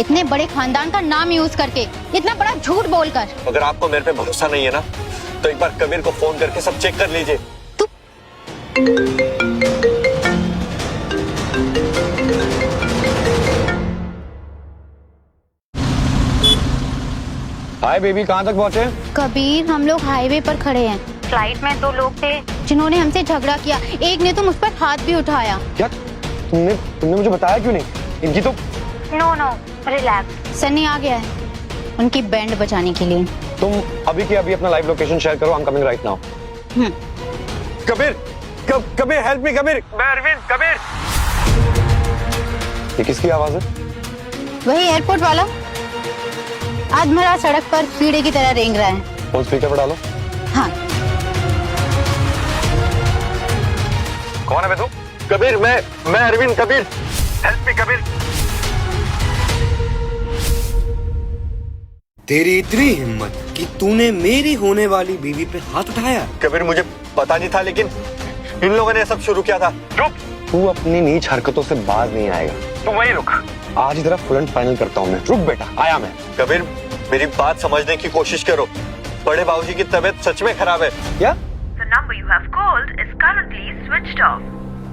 इतने बड़े खानदान का नाम यूज करके, इतना बड़ा झूठ बोलकर। अगर आपको मेरे पे भरोसा नहीं है ना, तो एक बार कबीर को फोन करके सब चेक कर लीजिए। हाय बेबी, कहाँ तक पहुँचे? कबीर, हम लोग हाईवे पर खड़े हैं। फ्लाइट में 2 लोग थे जिन्होंने हमसे झगड़ा किया। एक ने तो मुझ पर हाथ भी उठाया। क्या तुमने मुझे बताया क्यों नहीं? इनकी तो नो रिलैक्स। सनी आ गया है उनकी बैंड बजाने के लिए। तुम अभी के अभी अपना लाइव लोकेशन शेयर करो। I am coming right now. Kabir, Kabir help me Kabir. मैं अरविंद। कबीर, ये किसकी आवाज है? वही एयरपोर्ट वाला, आज भरा सड़क पर कीड़े की तरह रेंग रहा है। फोन स्पीकर पर डालो। हाँ। कौन है बे तू? कबीर, मैं अरविंद। Kabir help me Kabir. तेरी इतनी हिम्मत कि तूने मेरी होने वाली बीवी पे हाथ उठाया? कबीर, मुझे पता नहीं था, लेकिन इन लोगों ने सब शुरू किया था। चुप! तू अपनी नीच हरकतों से बाज नहीं आएगा। तू वहीं रुक। आज ही तेरा फुल एंड फाइनल करता हूँ मैं। रुक बेटा, आया मैं। कबीर, मेरी बात समझने की कोशिश करो। बड़े बाबूजी की तबीयत सच में खराब है। क्या? The number you have called is currently switched off.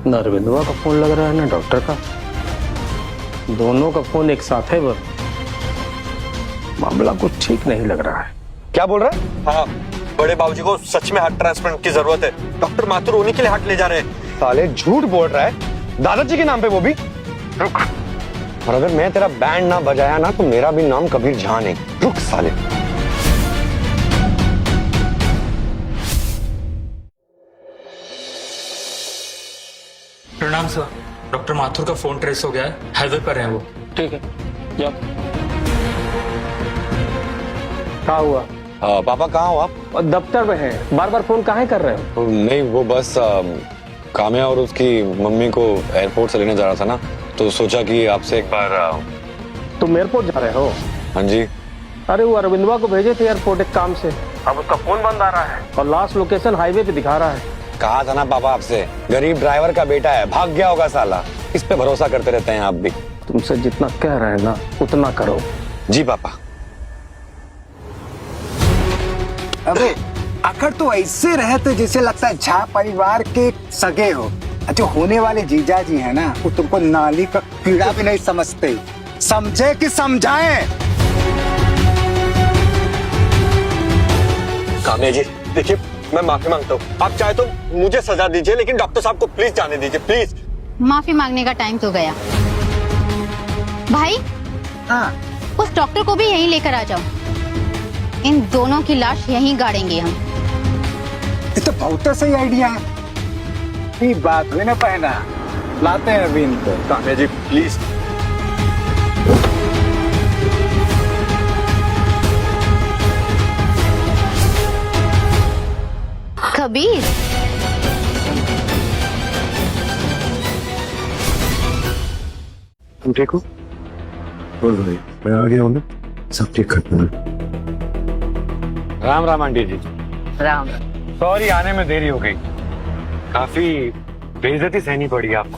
ना अरविंदवा का फोन लग रहा है ना डॉक्टर का, दोनों का फोन एक साथ है। वो मामला कुछ ठीक नहीं लग रहा है। क्या बोल रहा है? हाँ, बड़े बाबूजी को सच में हार्ट ट्रांसप्लांट की जरूरत है। डॉक्टर माथुर उन्हीं के लिए हार्ट ले जा रहे हैं। साले झूठ बोल रहा है, दादाजी के नाम पे, वो भी। रुक, और अगर मैं तेरा बैंड ना बजाया ना तो मेरा भी नाम कबीर झा नहीं। रुक साले। प्रणाम सर, डॉक्टर माथुर का फोन ट्रेस हो गया है, हाईवे पर है वो। ठीक है, जाओ। क्या हुआ? पापा कहाँ हो आप? और दफ्तर में है, बार बार फोन काहे कर रहे हो? नहीं, वो बस काम्या और उसकी मम्मी को एयरपोर्ट से लेने जा रहा था ना, तो सोचा कि आपसे एक बार। तुम एयरपोर्ट जा रहे हो? हाँ जी। अरे वो अरविंदवा को भेजे थे एयरपोर्ट एक काम से, अब उसका फोन बंद आ रहा है और लास्ट लोकेशन हाईवे पे दिखा रहा है। कहा था ना पापा आपसे, गरीब ड्राइवर का बेटा है, भाग गया होगा साला। इस पे भरोसा करते रहते हैं आप भी। तुमसे जितना कह रहे हैं ना उतना करो। जी पापा। अबे अगर तो ऐसे रहे तो जैसे लगता है झा परिवार के सगे हो। जो होने वाले जीजा जी है ना, वो तुमको नाली का कीड़ा भी नहीं समझते। समझे कि समझाएं? काम्या जी, देखिए, मैं माफी मांगता हूँ। आप चाहे तो मुझे सजा दीजिए, लेकिन डॉक्टर साहब को प्लीज जाने दीजिए, प्लीज। माफी मांगने का टाइम तो गया। भाई, हाँ, उस डॉक्टर को भी यहीं लेकर आ जाओ। इन दोनों की लाश यहीं गाड़ेंगे हम। ये तो बहुत सही आइडिया है। ये बात हुई ना पहना, लाते हैं अरविंद को। काम्या जी प्लीज। कबीर, तुम ठीक हो? बोल भाई, मैं आ गया हूँ ना, सब ठीक करना है। राम राम आंटी जी। राम। सॉरी, आने में देरी हो गई, काफी बेइज्जती सहनी पड़ी आपको।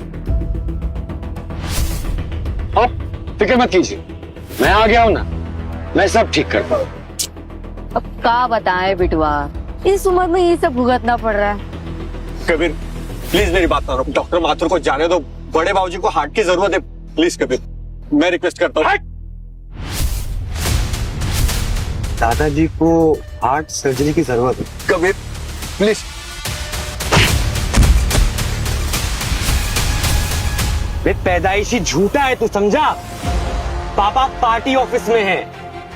फिक्र मत कीजिए, मैं आ गया हूँ ना, मैं सब ठीक करता हूँ। अब क्या बताएं बिटवा, इस उम्र में ये सब भुगतना पड़ रहा है। कबीर प्लीज मेरी बात मानो, डॉक्टर माथुर को जाने दो। बड़े बाबूजी को हार्ट की जरूरत है, प्लीज कबीर, मैं रिक्वेस्ट करता हूँ। दादाजी को हार्ट सर्जरी की जरूरत है। कबीर प्लीज। वे पैदाइशी झूठा है, तू समझा? पापा पार्टी ऑफिस में है,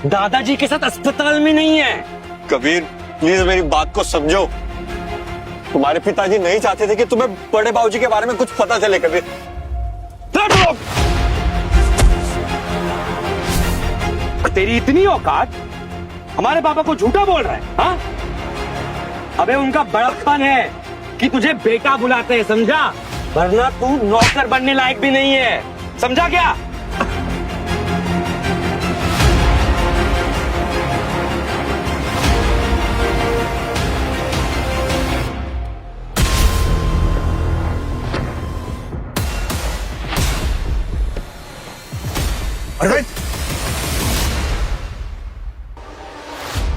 दादाजी के साथ अस्पताल में नहीं है। कबीर प्लीज मेरी बात को समझो। तुम्हारे पिताजी नहीं चाहते थे कि तुम्हें बड़े बाबूजी के बारे में कुछ पता चले। कबीर तेरी इतनी औकात, हमारे पापा को झूठा बोल रहा है? हाँ? अबे उनका बड़प्पन है कि तुझे बेटा बुलाते हैं, समझा? वरना तू नौकर बनने लायक भी नहीं है, समझा क्या?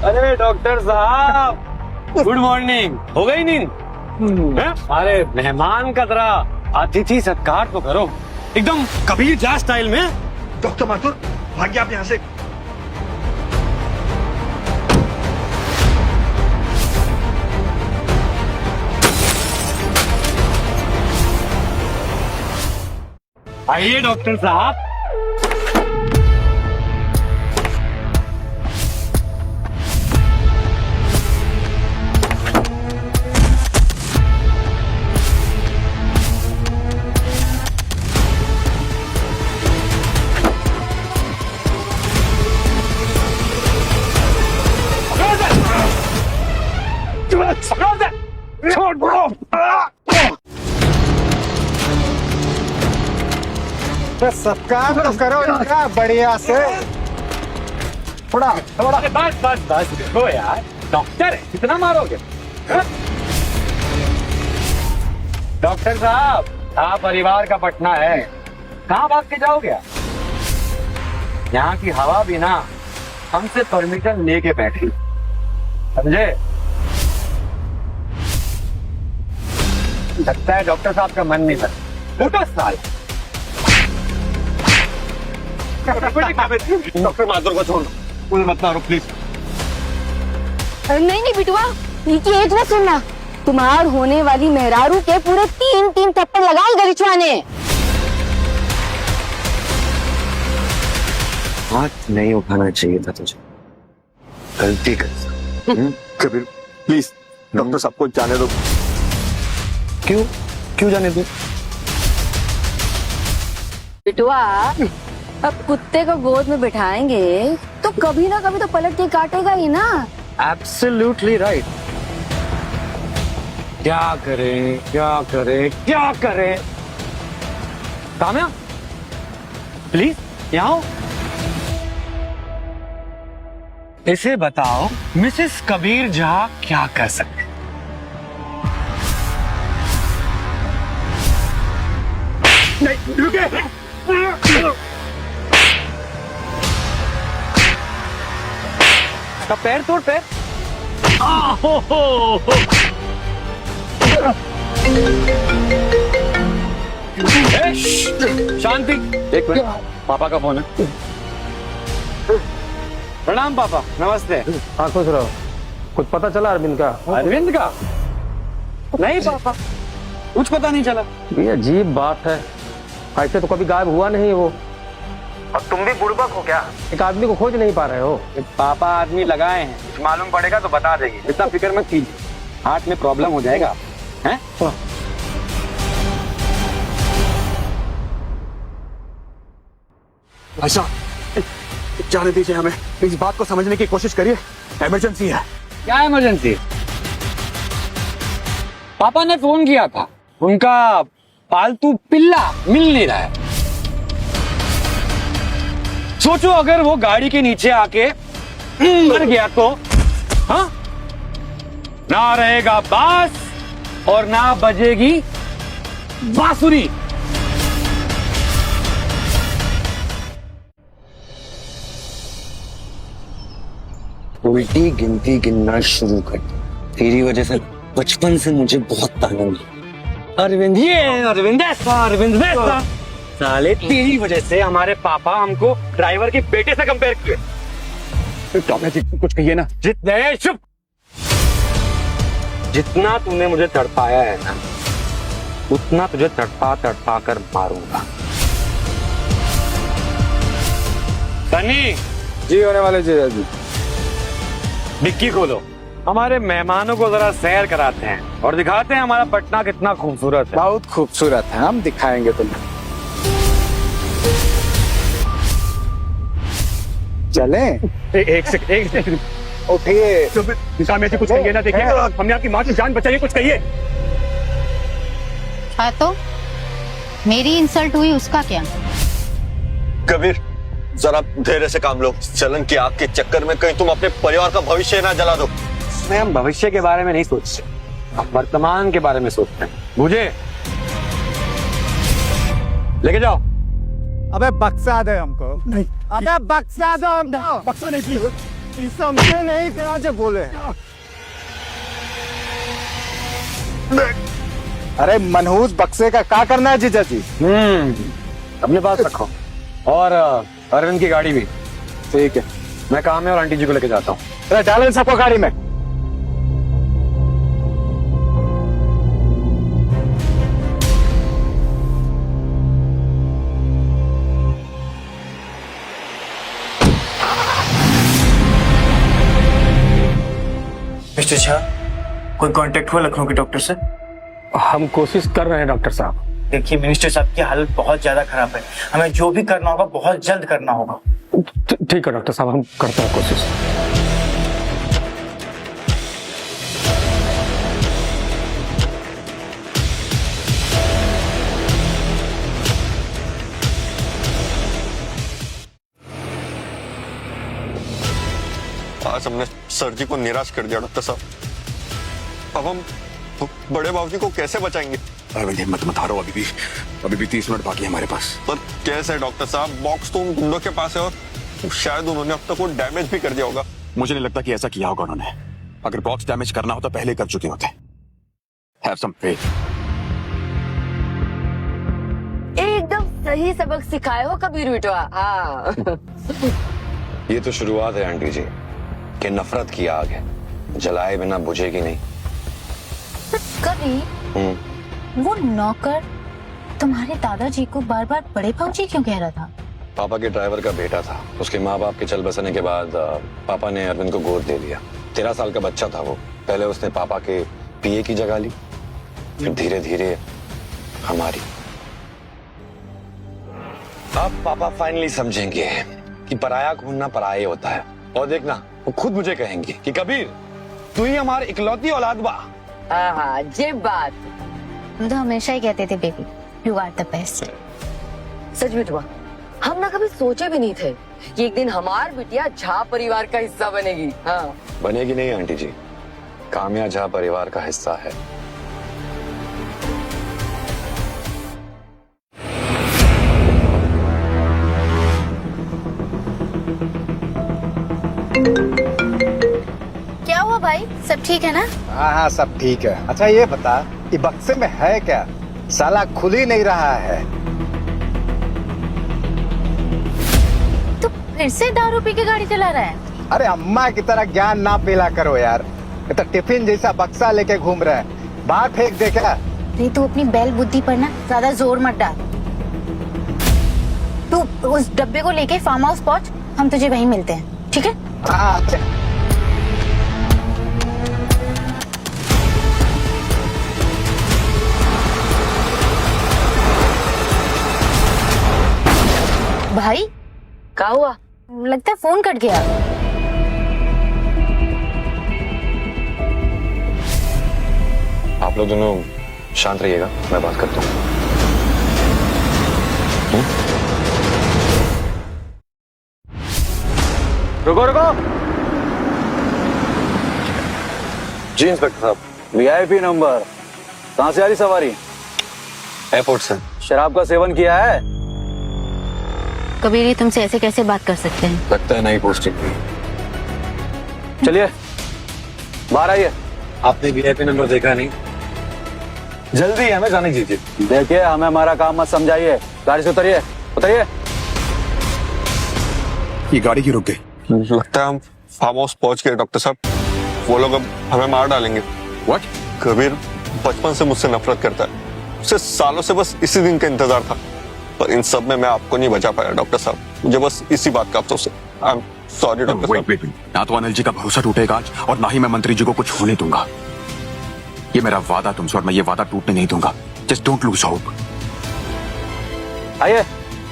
अरे डॉक्टर साहब, गुड मॉर्निंग। हो गई नींद? अरे मेहमान का जरा अतिथि सत्कार तो करो, एकदम कबीर जा स्टाइल में। डॉक्टर माथुर, भाग्य आप यहाँ से। आइए डॉक्टर साहब। सत्कार तो करो इनका बढ़िया से। थोड़ा थोड़ा बस बस बस देखो यार, डॉक्टर है, कितना मारोगे? डॉक्टर साहब, आप परिवार का पटना है, कहाँ भाग के जाओगे? यहाँ की हवा भी ना हमसे परमिशन लेके बैठी, समझे? लगता है डॉक्टर साहब का मन नहीं था। उठो साल। डॉक्टर माथुर को छोड़ दो, मुझे मत मारो प्लीज। नहीं नहीं बिटुआ, ये ना सुनना, तुम्हार होने वाली मेहरारू के पूरे 3 थप्पड़ लगाए गरीचुआ ने। हाथ नहीं उठाना चाहिए था तुझे, गलती कर। कबीर प्लीज डॉक्टर साहब को जाने दो। क्यों क्यों जाने दो? बिटुआ, अब कुत्ते को गोद में बिठाएंगे तो कभी ना कभी तो पलट के काटेगा ही ना। Absolutely right. क्या करें क्या करें क्या करें? काम्या प्लीज यहाँ आओ। इसे बताओ, मिसेस कबीर झा क्या कर सकते? नहीं रुके। पैर तोड़, पैर। शांति, एक मिनट, पापा का फोन है। प्रणाम पापा, नमस्ते। हाँ खुश रहो। कुछ पता चला अरविंद का? अरविंद का? नहीं पापा, कुछ पता नहीं चला। ये अजीब बात है, ऐसे तो कभी गायब हुआ नहीं वो। और तुम भी बुड़बक हो क्या? एक आदमी को खोज नहीं पा रहे हो? पापा आदमी लगाए हैं, कुछ मालूम पड़ेगा तो बता देंगे, इतना फिक्र मत कीजिए, हार्ट में प्रॉब्लम हो जाएगा। हैं? ऐसा जाने दीजिए हमें, इस बात को समझने की कोशिश करिए, इमरजेंसी है। क्या इमरजेंसी? पापा ने फोन किया था, उनका पालतू पिल्ला मिल नहीं रहा है। सोचो अगर वो गाड़ी के नीचे आके मर गया तो? हाँ, ना रहेगा बांस और ना बजेगी बांसुरी। उल्टी गिनती गिनना शुरू कर। तेरी वजह से बचपन से मुझे बहुत ताना मिला। अरविंद ये, अरविंद ऐसा, अरविंद वैसा। साले तेरी वजह से हमारे पापा हमको ड्राइवर के बेटे से कंपेयर किए। कुछ कहिए ना। जितने चुप, जितना तूने मुझे तड़पाया है ना, उतना तुझे तड़पा तड़पा कर मारूंगा। सनी जी होने वाले जी। डिक्की खोलो, हमारे मेहमानों को जरा सैर कराते हैं और दिखाते हैं हमारा पटना कितना खूबसूरत है। बहुत खूबसूरत है, हम दिखाएंगे तुम्हें। चले एक सेकंड उठिए। निशाम ऐसी कुछ कहिए ना, देखिए हमने आपकी माँ की जान बचाई है, कुछ कहिए। हाँ तो मेरी इंसल्ट हुई, उसका क्या? कबीर जरा धैर्य से काम लो। चलन की आग के चक्कर में कहीं तुम अपने परिवार का भविष्य ना जला दो। इसमें हम भविष्य के बारे में नहीं सोचते, हम वर्तमान के बारे में सोचते हैं। मुझे लेके जाओ। अबे बक्सा दे हमको। नहीं, अबे बक्सा दो हमको। बक्सा नहीं, समझे नहीं क्या जो बोले। अरे मनहूस बक्से का क्या करना है जीजा जी? अपने पास रखो, और अरविंद की गाड़ी भी। ठीक है, मैं काम है और आंटी जी को लेके जाता हूँ। अरे डालो इन सबको गाड़ी में। मिस्टर झा, कोई कांटेक्ट हुआ लखनऊ के डॉक्टर से? हम कोशिश कर रहे हैं डॉक्टर साहब। देखिए मिनिस्टर साहब की हालत बहुत ज्यादा खराब है, हमें जो भी करना होगा बहुत जल्द करना होगा। ठीक है डॉक्टर साहब, हम करते हैं कोशिश। आज हमने सर जी को निराश कर दिया डॉक्टर साहब। अब हम बड़े बाबूजी को कैसे बचाएंगे? अरविंद हिम्मत मत हारो, अभी भी 30 मिनट बाकी है हमारे पास। पर कैसे डॉक्टर साहब? बॉक्स तो उन गुंडों के पास है और शायद उन्होंने अब तक वो डैमेज भी कर दिया होगा। मुझे नहीं लगता कि ऐसा किया होगा उन्होंने। अगर बॉक्स डैमेज करना होता पहले कर चुके होते। Have some faith. एकदम सही सबक सिखाए हो कबीर बेटवा। हाँ। ये तो शुरुआत है आंटी जी, कि नफरत की आग है, जलाए बिना बुझेगी नहीं। कभी वो नौकर तुम्हारे दादाजी को बार बार बड़े भाऊजी क्यों कह रहा था? पापा के ड्राइवर का बेटा था, उसके माँ बाप के चल बसने के बाद पापा ने अरविंद को गोद दे दिया। 13 साल का बच्चा था वो। पहले उसने पापा के पीए की जगह ली, फिर धीरे धीरे हमारी। अब पापा फाइनली समझेंगे कि पराया खून ना पराया होता है। और देखना, वो खुद मुझे कहेंगे कि कबीर तू ही हमारी इकलौती औलाद बा। हाँ, ये बात तुम तो हमेशा ही कहते थे baby you are the best. सच बेटवा, हम ना कभी सोचे भी नहीं थे कि एक दिन हमार बिटिया झा परिवार का हिस्सा बनेगी। हाँ। बनेगी नहीं आंटी जी, काम्या झा परिवार का हिस्सा है। क्या हुआ भाई, सब ठीक है ना? हाँ हाँ सब ठीक है। अच्छा ये बता, ये बक्से में है क्या? साला खुल ही नहीं रहा है। तू फिर से दारू पी के गाड़ी चला रहा है? अरे अम्मा की तरह ज्ञान ना पिला करो यार। ये तो टिफिन जैसा बक्सा लेके घूम रहा है, बाहर फेंक दे क्या? नहीं, तू अपनी बैल बुद्धि पर ना ज्यादा जोर मत डाल। तू उस डब्बे को लेके फार्म हाउस पहुंच, हम तुझे वहीं मिलते हैं, ठीक है? हाँ। भाई क्या हुआ? लगता है फोन कट गया। आप लोग दोनों शांत रहिएगा, मैं बात करता हूँ। रुको रुको। जी इंस्पेक्टर साहब। VIP number. कहाँ से आ रही सवारी? एयरपोर्ट से। शराब का सेवन किया है? कबीर, तुमसे ऐसे कैसे बात कर सकते हैं? लगता है नई पोस्टिंग। चलिए बाहर आइए। आपने वीआईपी नंबर देखा नहीं? जल्दी हमें जाने दीजिए। देखिए, हमें हमारा काम मत समझाइए। गाड़ी से उतरिए, उतरिए। ये गाड़ी क्यों रुक गई? लगता है हम फार्म हाउस पहुंच गए डॉक्टर साहब। वो लोग अब हमें मार डालेंगे। What? कबीर बचपन से मुझसे नफरत करता है, उसे सालों से बस इसी दिन का इंतजार था, पर इन सब में मैं आपको नहीं बचा पाया डॉक्टर साहब। मुझे बस इसी बात का अफसोस है। आई एम सॉरी डॉक्टर साहब। ना तो अनिल जी का भरोसा टूटेगा आज, और ना ही मैं मंत्री जी को कुछ होने दूंगा। ये मेरा वादा तुमसे, और मैं ये वादा टूटने नहीं दूंगा। Just don't lose hope. आइए।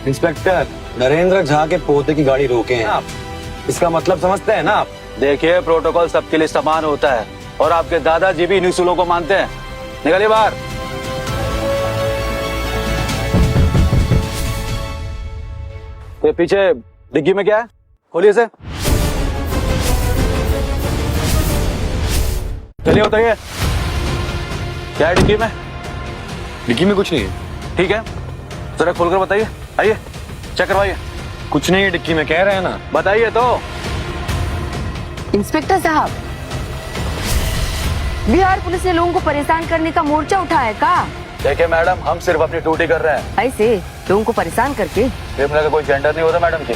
इंस्पेक्टर, नरेंद्र झा के पोते की गाड़ी रोके हैं आप। इसका मतलब समझते हैं ना आप? देखिए, प्रोटोकॉल सबके लिए समान होता है और आपके दादाजी भी इन्हीं उसूलों को मानते हैं। निकलिए बाहर। ये पीछे डिग्गी में क्या है? खोलिए इसे। चलिए उतरिए। क्या है डिग्गी में? डिग्गी में कुछ नहीं है। ठीक है, जरा खोलकर बताइए। आइए चेक करवाइए। कुछ नहीं है डिग्गी में, कह रहे हैं ना। बताइए तो। इंस्पेक्टर साहब, बिहार पुलिस ने लोगों को परेशान करने का मोर्चा उठाया का? देखिए मैडम, हम सिर्फ अपनी ड्यूटी कर रहे हैं। ऐसे लोगों को परेशान करके क्रिमिनल का कोई जेंडर नहीं होता मैडम जी।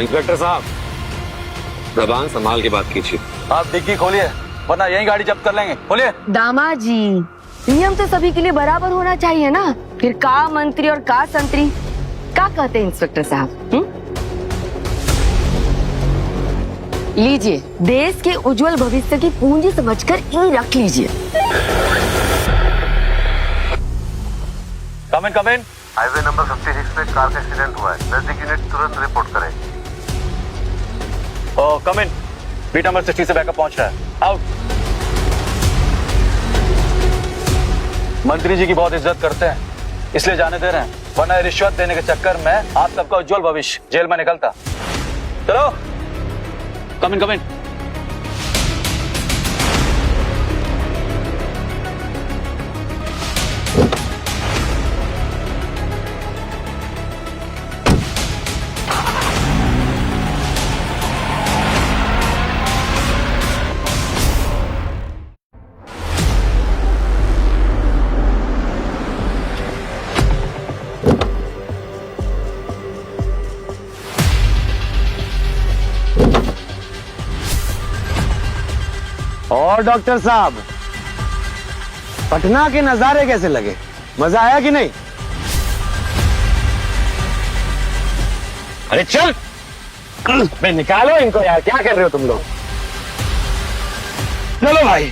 इंस्पेक्टर साहब, जबान संभाल के बात कीजिए। आप डिग्गी खोलिए, वरना यही गाड़ी जब्त कर लेंगे। खोलिए। दामाजी, नियम तो सभी के लिए बराबर होना चाहिए ना। फिर का मंत्री और का संतरी, क्या कहते हैं इंस्पेक्टर साहब? लीजिए, देश के उज्जवल भविष्य की पूंजी समझकर ई रख लीजिए। कम इन। हाईवे नंबर 56 पे कार का एक्सीडेंट हुआ है, नजदीक यूनिट तुरंत रिपोर्ट करें। कम इन। बीट नंबर 60 से बैकअप पहुंच रहा है। आउट। मंत्री जी की बहुत इज्जत करते हैं, इसलिए जाने दे रहे हैं, वरना रिश्वत देने के चक्कर में आप सबका उज्जवल भविष्य जेल में निकलता। चलो कम इन। और डॉक्टर साहब, पटना के नजारे कैसे लगे? मजा आया कि नहीं? अरे चल मैं निकालो इनको यार, क्या कर रहे हो तुम लोग? चलो भाई,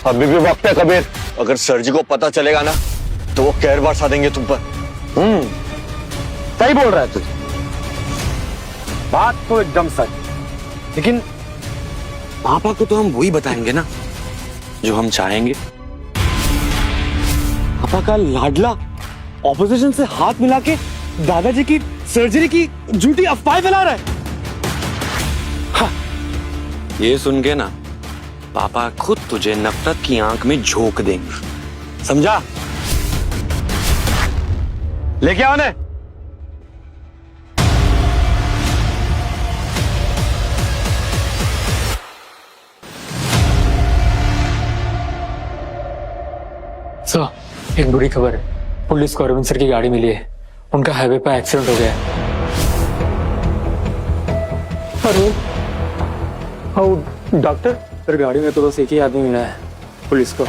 अभी भी वक्त है कबीर। अगर सर जी को पता चलेगा ना तो वो कहर बरसा देंगे तुम पर। सही बोल रहा है तू, बात तो एकदम सच। लेकिन पापा को तो हम वही बताएंगे ना जो हम चाहेंगे। पापा का लाडला ऑपोजिशन से हाथ मिला के दादाजी की सर्जरी की झूठी अफवाह फैला रहा है। हाँ, ये सुन के ना पापा खुद तुझे नफरत की आंख में झोंक देंगे, समझा? लेके आओ ने। सर, एक बुरी खबर है। पुलिस को अरविंद सर की गाड़ी मिली है, उनका हाईवे पर एक्सीडेंट हो गया है। अरे डॉक्टर, सर गाड़ी में तो बस एक ही आदमी मिला है पुलिस को।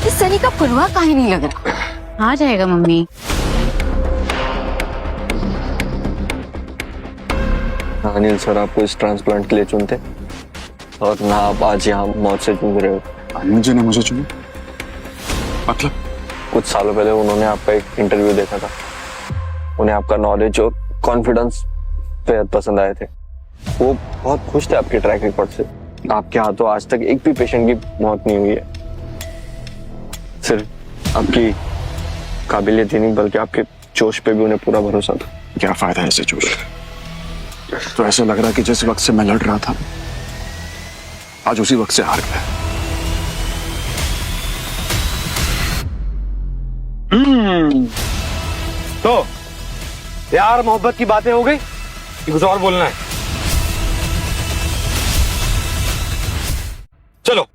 इस सनी का परवाह काहे नहीं लग रहा? आ जाएगा मम्मी। अनिल सर आपको इस ट्रांसप्लांट के लिए चुनते और ना आप आज यहाँ मौत से जूझ रहे हो। अनिल जी ने मुझे चुना? मतलब कुछ सालों पहले उन्होंने आपका एक इंटरव्यू देखा था, उन्हें आपका नॉलेज और कॉन्फिडेंस बेहद पसंद आए थे। वो बहुत खुश थे आपके ट्रैक रिकॉर्ड से। आपके हाथों आज तक एक भी पेशेंट की मौत नहीं हुई है। सिर्फ आपकी काबिलियत ही नहीं बल्कि आपके जोश पे भी उन्हें पूरा भरोसा था। क्या फायदा है ऐसे जोश? तो ऐसा लग रहा कि जिस वक्त से मैं लड़ रहा था आज उसी वक्त से हार गया। तो प्यार मोहब्बत की बातें हो गई कि कुछ और बोलना है? चलो,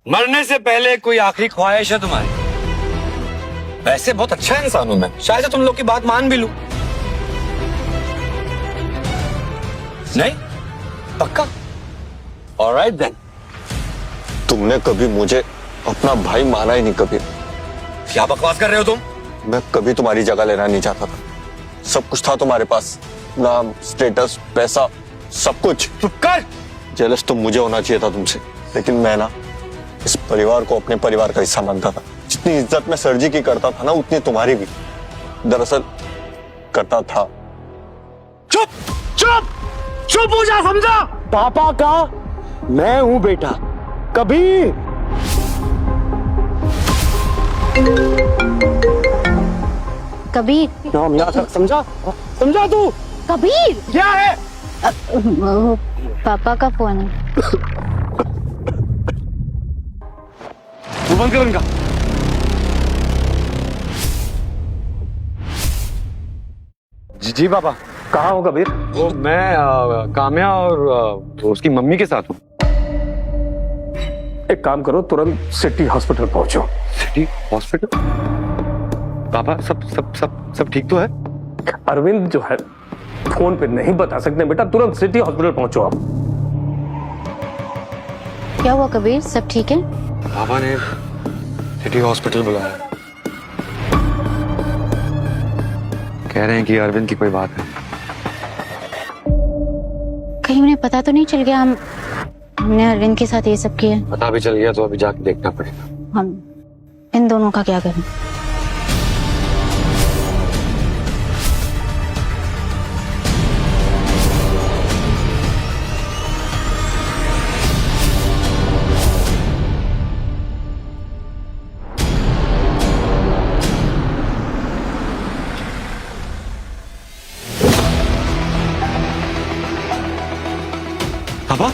मरने से पहले कोई आखिरी ख्वाहिश है तुम्हारी? वैसे बहुत अच्छा इंसान हूं मैं, शायद तुम लोग की बात मान भी लूं। नहीं? पक्का? Alright then. तुमने कभी मुझे अपना भाई माना ही नहीं। कभी। क्या बकवास कर रहे हो तुम? मैं कभी तुम्हारी जगह लेना नहीं चाहता था। सब कुछ था तुम्हारे पास, नाम, स्टेटस, पैसा, सब कुछ। चुप कर। जेलस तो मुझे होना चाहिए था तुमसे, लेकिन मैं ना इस परिवार को अपने परिवार का हिस्सा मानता था। जितनी इज्जत मैं सर जी की करता था ना, उतनी तुम्हारी भी दरअसल करता था। चुप चुप चुप हो जा, समझा? पापा का मैं हूं बेटा, कबीर। कबीर नाम याद रख, समझा? समझा तू? कबीर क्या है? वो पापा का फोन है। वो बंद कर इनका। जी पापा। कहाँ हो कबीर? वो मैं काम्या और उसकी मम्मी के साथ हूँ। एक काम करो, तुरंत सिटी हॉस्पिटल पहुंचो। City hospital? पापा सब सब सब सब ठीक तो है? अरविंद जो है फोन पे नहीं बता सकते बेटा, तुरंत सिटी हॉस्पिटल पहुंचो आप। क्या हुआ कबीर, सब ठीक है? पापा ने सिटी हॉस्पिटल बुलाया, कह रहे हैं कि अरविंद की कोई बात है। कहीं उन्हें पता तो नहीं चल गया हमने अरविंद के साथ ये सब किया? पता भी चल गया तो अभी जाके देखना पड़ेगा। हम इन दोनों का क्या करें? पापा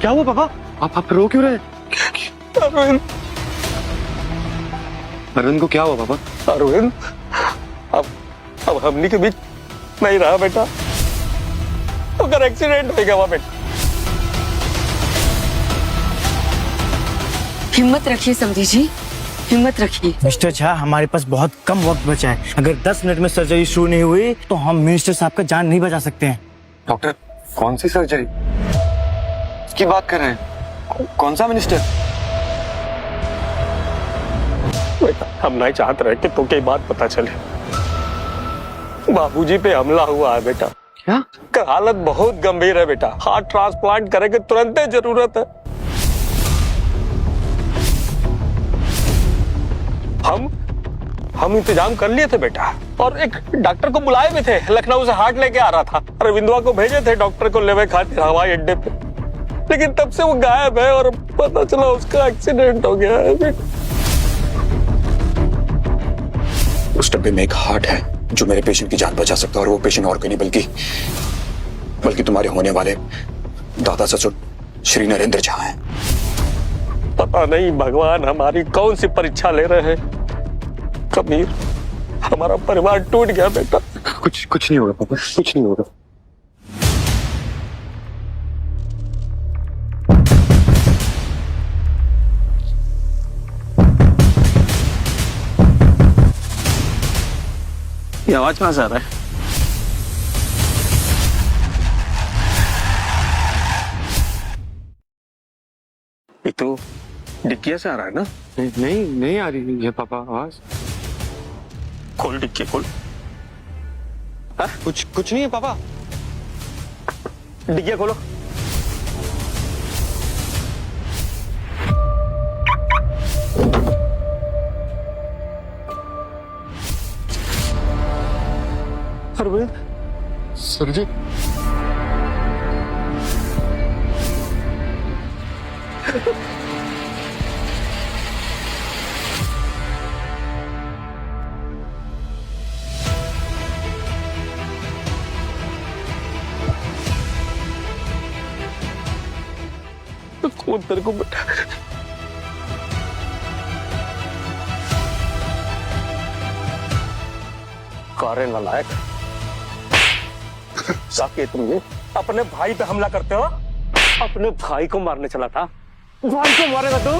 क्या हुआ पापा? आप रो क्यों रहे? अरविंद, अरविंद को क्या हुआ पापा? अरविंद अब हमनी के बीच नहीं रहा बेटा, अगर एक्सीडेंट हो गया वहां बेटा। हिम्मत रखिए समधी जी, हिम्मत रखिए। मिस्टर झा, हमारे पास बहुत कम वक्त बचा है। अगर 10 मिनट में सर्जरी शुरू नहीं हुई तो हम मिनिस्टर साहब का जान नहीं बचा सकते हैं। डॉक्टर, कौन सी सर्जरी की बात कर रहे हैं? कौन सा मिनिस्टर? बेटा, हम नहीं चाहते रहे कि तो की बात पता चले। बाबूजी पे हमला हुआ है बेटा। क्या? हालत बहुत गंभीर है बेटा, हार्ट ट्रांसप्लांट करेंगे, तुरंत जरूरत है। हम इंतजाम कर लिए थे बेटा, और एक डॉक्टर को बुलाए भी थे, लखनऊ से हार्ट लेके आ रहा था। अरविंदवा को भेजे थे डॉक्टर को लेवे खातिर हवाई अड्डे पे, लेकिन तब से वो गायब है और पता चला उसका एक्सीडेंट हो गया है। उस डब्बे में एक हार्ट है जो मेरे पेशेंट की जान बचा सकता है, और वो पेशेंट और कोई नहीं बल्कि तुम्हारे होने वाले दादा ससुर श्री नरेंद्र झा हैं। पता नहीं भगवान हमारी कौन सी परीक्षा ले रहे हैं। कबीर, हमारा परिवार टूट गया बेटा। कुछ नहीं होगा पापा, कुछ नहीं होगा। ये आवाज कहां से आ रहा है? ये तो डिक्किया से आ रहा है ना? नहीं आ रही है पापा आवाज। खोल डिक्की खोल। कुछ नहीं है पापा। डिक्किया खोलो। अरविंद सर जी, कौन तेरे को बैठा? कारण नालायक, जाके तुमने अपने भाई पे हमला करते हो। अपने भाई को मारने चला था, भाई को मारेगा तू?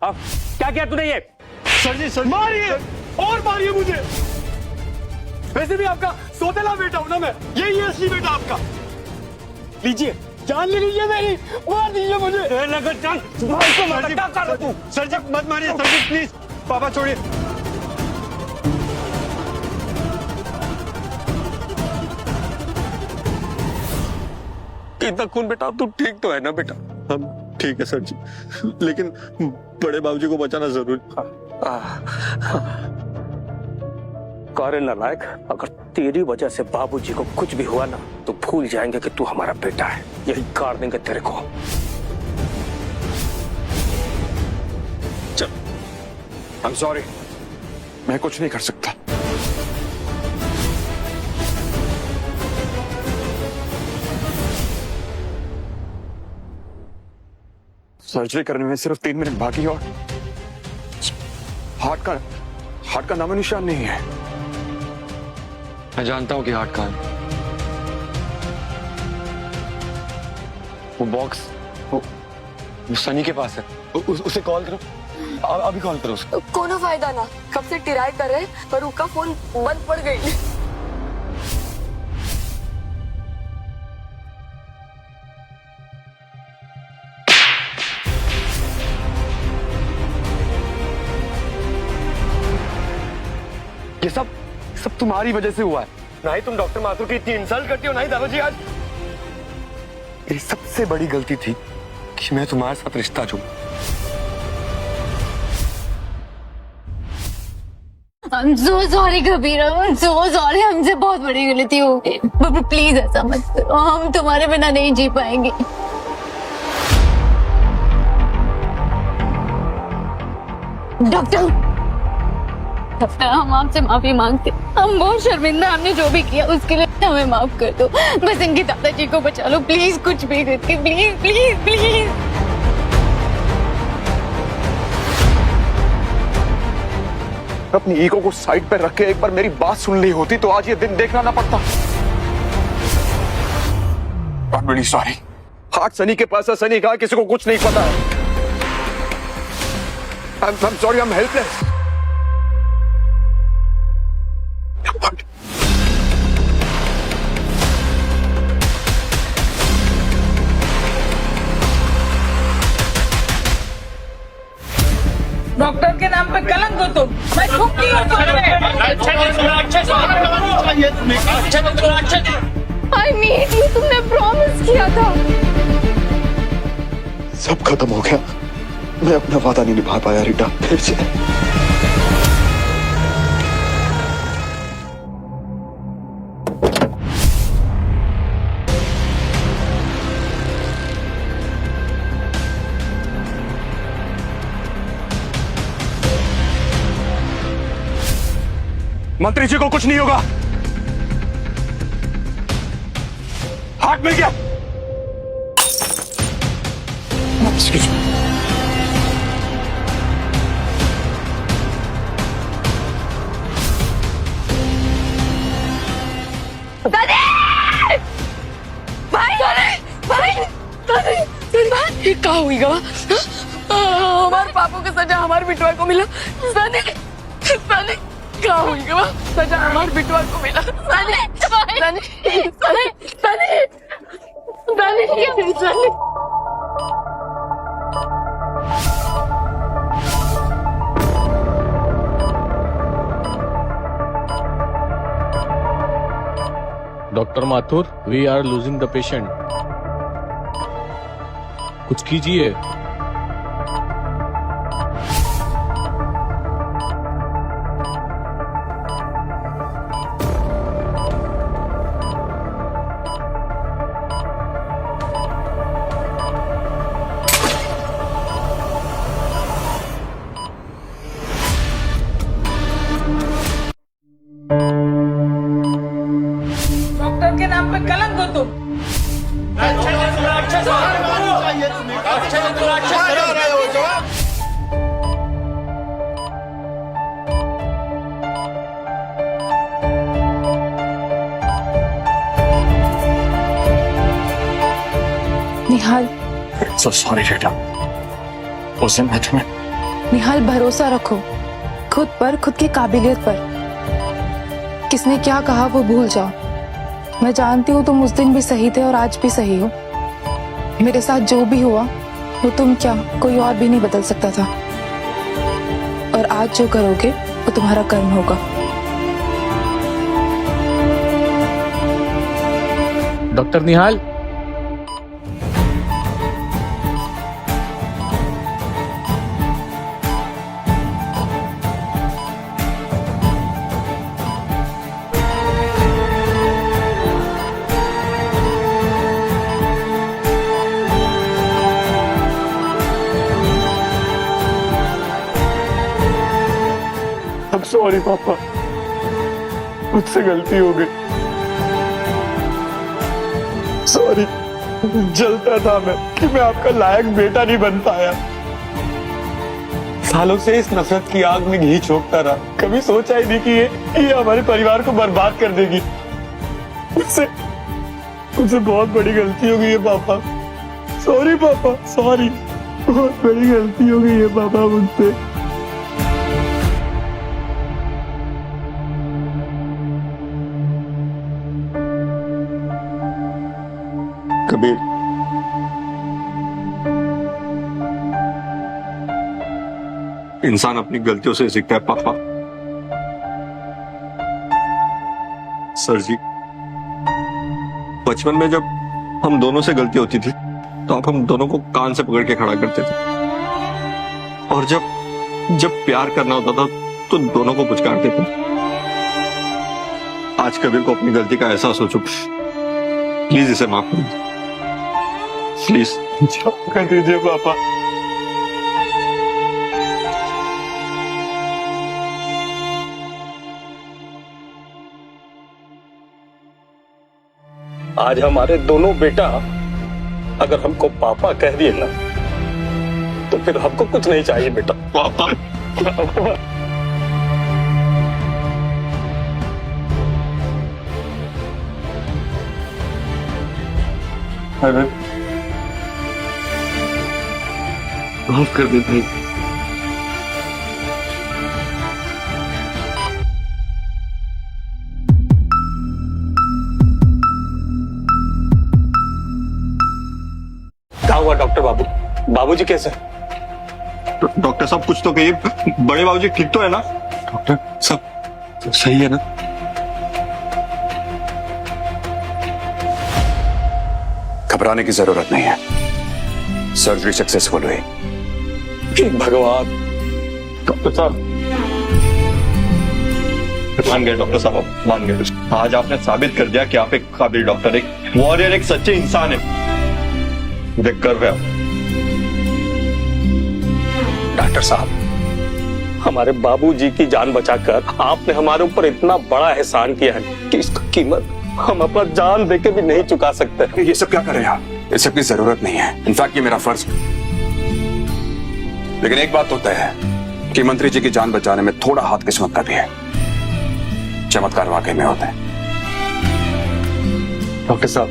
अब क्या किया तूने? ये सर मारिए और मारिए मुझे। वैसे भी आपका सोतेला बेटा हूं ना मैं, यही है असली बेटा आपका। लीजिए, जान ले लीजिए मेरी, मार दीजिए मुझे। लगा जान, भाई को मार। क्या कर रहा तू? सर जी मत मारिए, सर जी प्लीज, पापा छोड़िए। इतना खून बेटा, अब तू ठीक तो है ना बेटा? हम ठीक है सर जी, लेकिन बड़े बाबूजी को बचाना जरूरी। कौरे नालायक, अगर तेरी वजह से बाबूजी को कुछ भी हुआ ना तो भूल जाएंगे कि तू हमारा बेटा है, यही गाड़ देंगे तेरे को। चल, I'm sorry, मैं कुछ नहीं कर सकता। सर्जरी करने में सिर्फ 3 मिनट बाकी और हार्ट का नामो निशान नहीं है। मैं जानता हूं कि हार्ट कहां है। वो बॉक्स वो सनी के पास है, उसे कॉल करो, अभी कॉल करो उसको। कोनो फायदा ना, कब से ट्राई कर रहे पर उसका फोन बंद पड़ गई। ये सब तुम्हारी वजह से हुआ है। ना ही तुम डॉक्टर माथुर की इतनी इंसल्ट करती हो, ना ही दादाजी आज। मेरी सबसे बड़ी गलती थी कि मैं तुम्हारे साथ रिश्ता जोड़ा। I'm so sorry Kabir, I'm so sorry, हमसे बहुत बड़ी गलती हो गई। प्लीज ऐसा मत करो, हम तुम्हारे बिना नहीं जी पाएंगे। डॉक्टर हम आपसे माफी मांगते, हम बहुत शर्मिंदा, हमने जो भी किया उसके लिए हमें माफ कर दो। बस इनके दादाजी को बचा लो प्लीज, कुछ भी करके, प्लीज प्लीज प्लीज। अपनी ईगो को साइड पर रख के एक बार मेरी बात सुन ली होती तो आज ये दिन देखना ना पड़ता। I'm really sorry। Heart Sunny के पास है, सनी कहा किसी को कुछ नहीं पता है। I'm sorry, I'm helpless। Doctor के नाम पे कलंक हो तुम। मैं थूकती हूँ तुम पे। I need you, तुमने प्रॉमिस किया था। सब खत्म हो गया, मैं अपना वादा नहीं निभा पाया रीटा, फिर से। मंत्री जी को कुछ नहीं होगा, हार्ट मिल गया। Excuse me। ये क्या हुई गवा? हमारे पापा को सजा हमारे बिटवा को मिला। सनी सनी क्या हुई गवा? सजा हमारे बिटवा को मिला। Sunny Sunny Sunny Sunny Sunny Sunny. Doctor Mathur, we are losing the patient, कुछ कीजिए। डॉक्टर के नाम पे कलंक हो तुम। निहाल, So sorry रीटा, उस दिन मैं तुम्हें। निहाल भरोसा रखो खुद पर, खुद की काबिलियत पर। किसने क्या कहा वो भूल जाओ। मैं जानती हूँ तुम उस दिन भी सही थे और आज भी सही हो। मेरे साथ जो भी हुआ वो तुम क्या कोई और भी नहीं बदल सकता था, और आज जो करोगे वो तुम्हारा कर्म होगा। डॉक्टर निहाल, सॉरी पापा, मुझसे गलती हो गई। सॉरी, जलता था मैं कि मैं आपका लायक बेटा नहीं बन पाया। सालों से इस नफरत की आग में घी झोंकता रहा, कभी सोचा ही नहीं कि ये हमारे परिवार को बर्बाद कर देगी। मुझसे बहुत बड़ी गलती हो गई है पापा। सॉरी पापा, सॉरी, बहुत बड़ी गलती हो गई है पापा मुझसे। कबीर, इंसान अपनी गलतियों से सीखता है पापा। सर जी, बचपन में जब हम दोनों से गलती होती थी तो आप हम दोनों को कान से पकड़ के खड़ा करते थे, और जब प्यार करना होता था तो दोनों को पुचकारते थे। आज कबीर को अपनी गलती का एहसास हो चुका, प्लीज इसे माफ कर दीजिए, प्लीज माफ कर दीजिए पापा। आज हमारे दोनों बेटा अगर हमको पापा कह दिए ना तो फिर हमको कुछ नहीं चाहिए बेटा। पापा, माफ कर देते हैं। क्या हुआ डॉक्टर बाबू? बाबूजी कैसे? डॉक्टर साहब कुछ तो कहिए, बड़े बाबूजी ठीक तो है ना? डॉक्टर सब सही है ना? घबराने की जरूरत नहीं है, सर्जरी सक्सेसफुल हुई। भगवान। डॉक्टर साहब मान गए, डॉक्टर साहब मान गए। आज आपने साबित कर दिया कि आप एक काबिल डॉक्टर, एक वॉरियर, एक सच्चे इंसान है। मुझे गर्व है। डॉक्टर साहब, हमारे बाबूजी की जान बचाकर आपने हमारे ऊपर इतना बड़ा एहसान किया है कि इसका कीमत हम अपना जान देके भी नहीं चुका सकते। ये सब क्या कर रहे हैं आप? इस सब की जरूरत नहीं है, इनफैक्ट ये मेरा फर्ज है। लेकिन एक बात तो तय है कि मंत्री जी की जान बचाने में थोड़ा हाथ किस्मत का भी है। चमत्कार वाकई में होता है। डॉक्टर साहब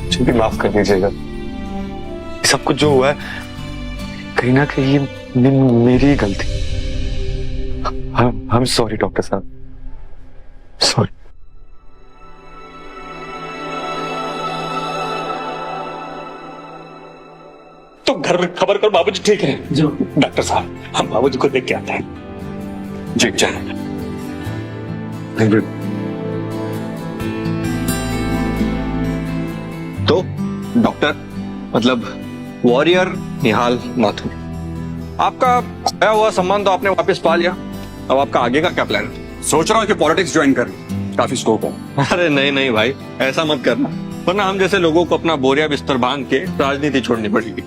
मुझे भी माफ कर दीजिएगा, सब कुछ जो हुआ है कहीं ना कहीं ये मेरी ही गलती। I'm sorry डॉक्टर साहब, सॉरी। तो घर में खबर कर बाबूजी ठीक है? जो डॉक्टर साहब, हम बाबूजी को देख के आते हैं। जी चल। तो डॉक्टर, मतलब वॉरियर निहाल माथुर, आपका खोया हुआ सम्मान तो आपने वापस पा लिया, अब आपका आगे का क्या प्लान? सोच रहा हूँ कि पॉलिटिक्स ज्वाइन कर, काफी स्कोप है। अरे नहीं नहीं भाई, ऐसा मत करना, वरना हम जैसे लोगों को अपना बोरिया बिस्तर बांध के राजनीति छोड़नी पड़ेगी।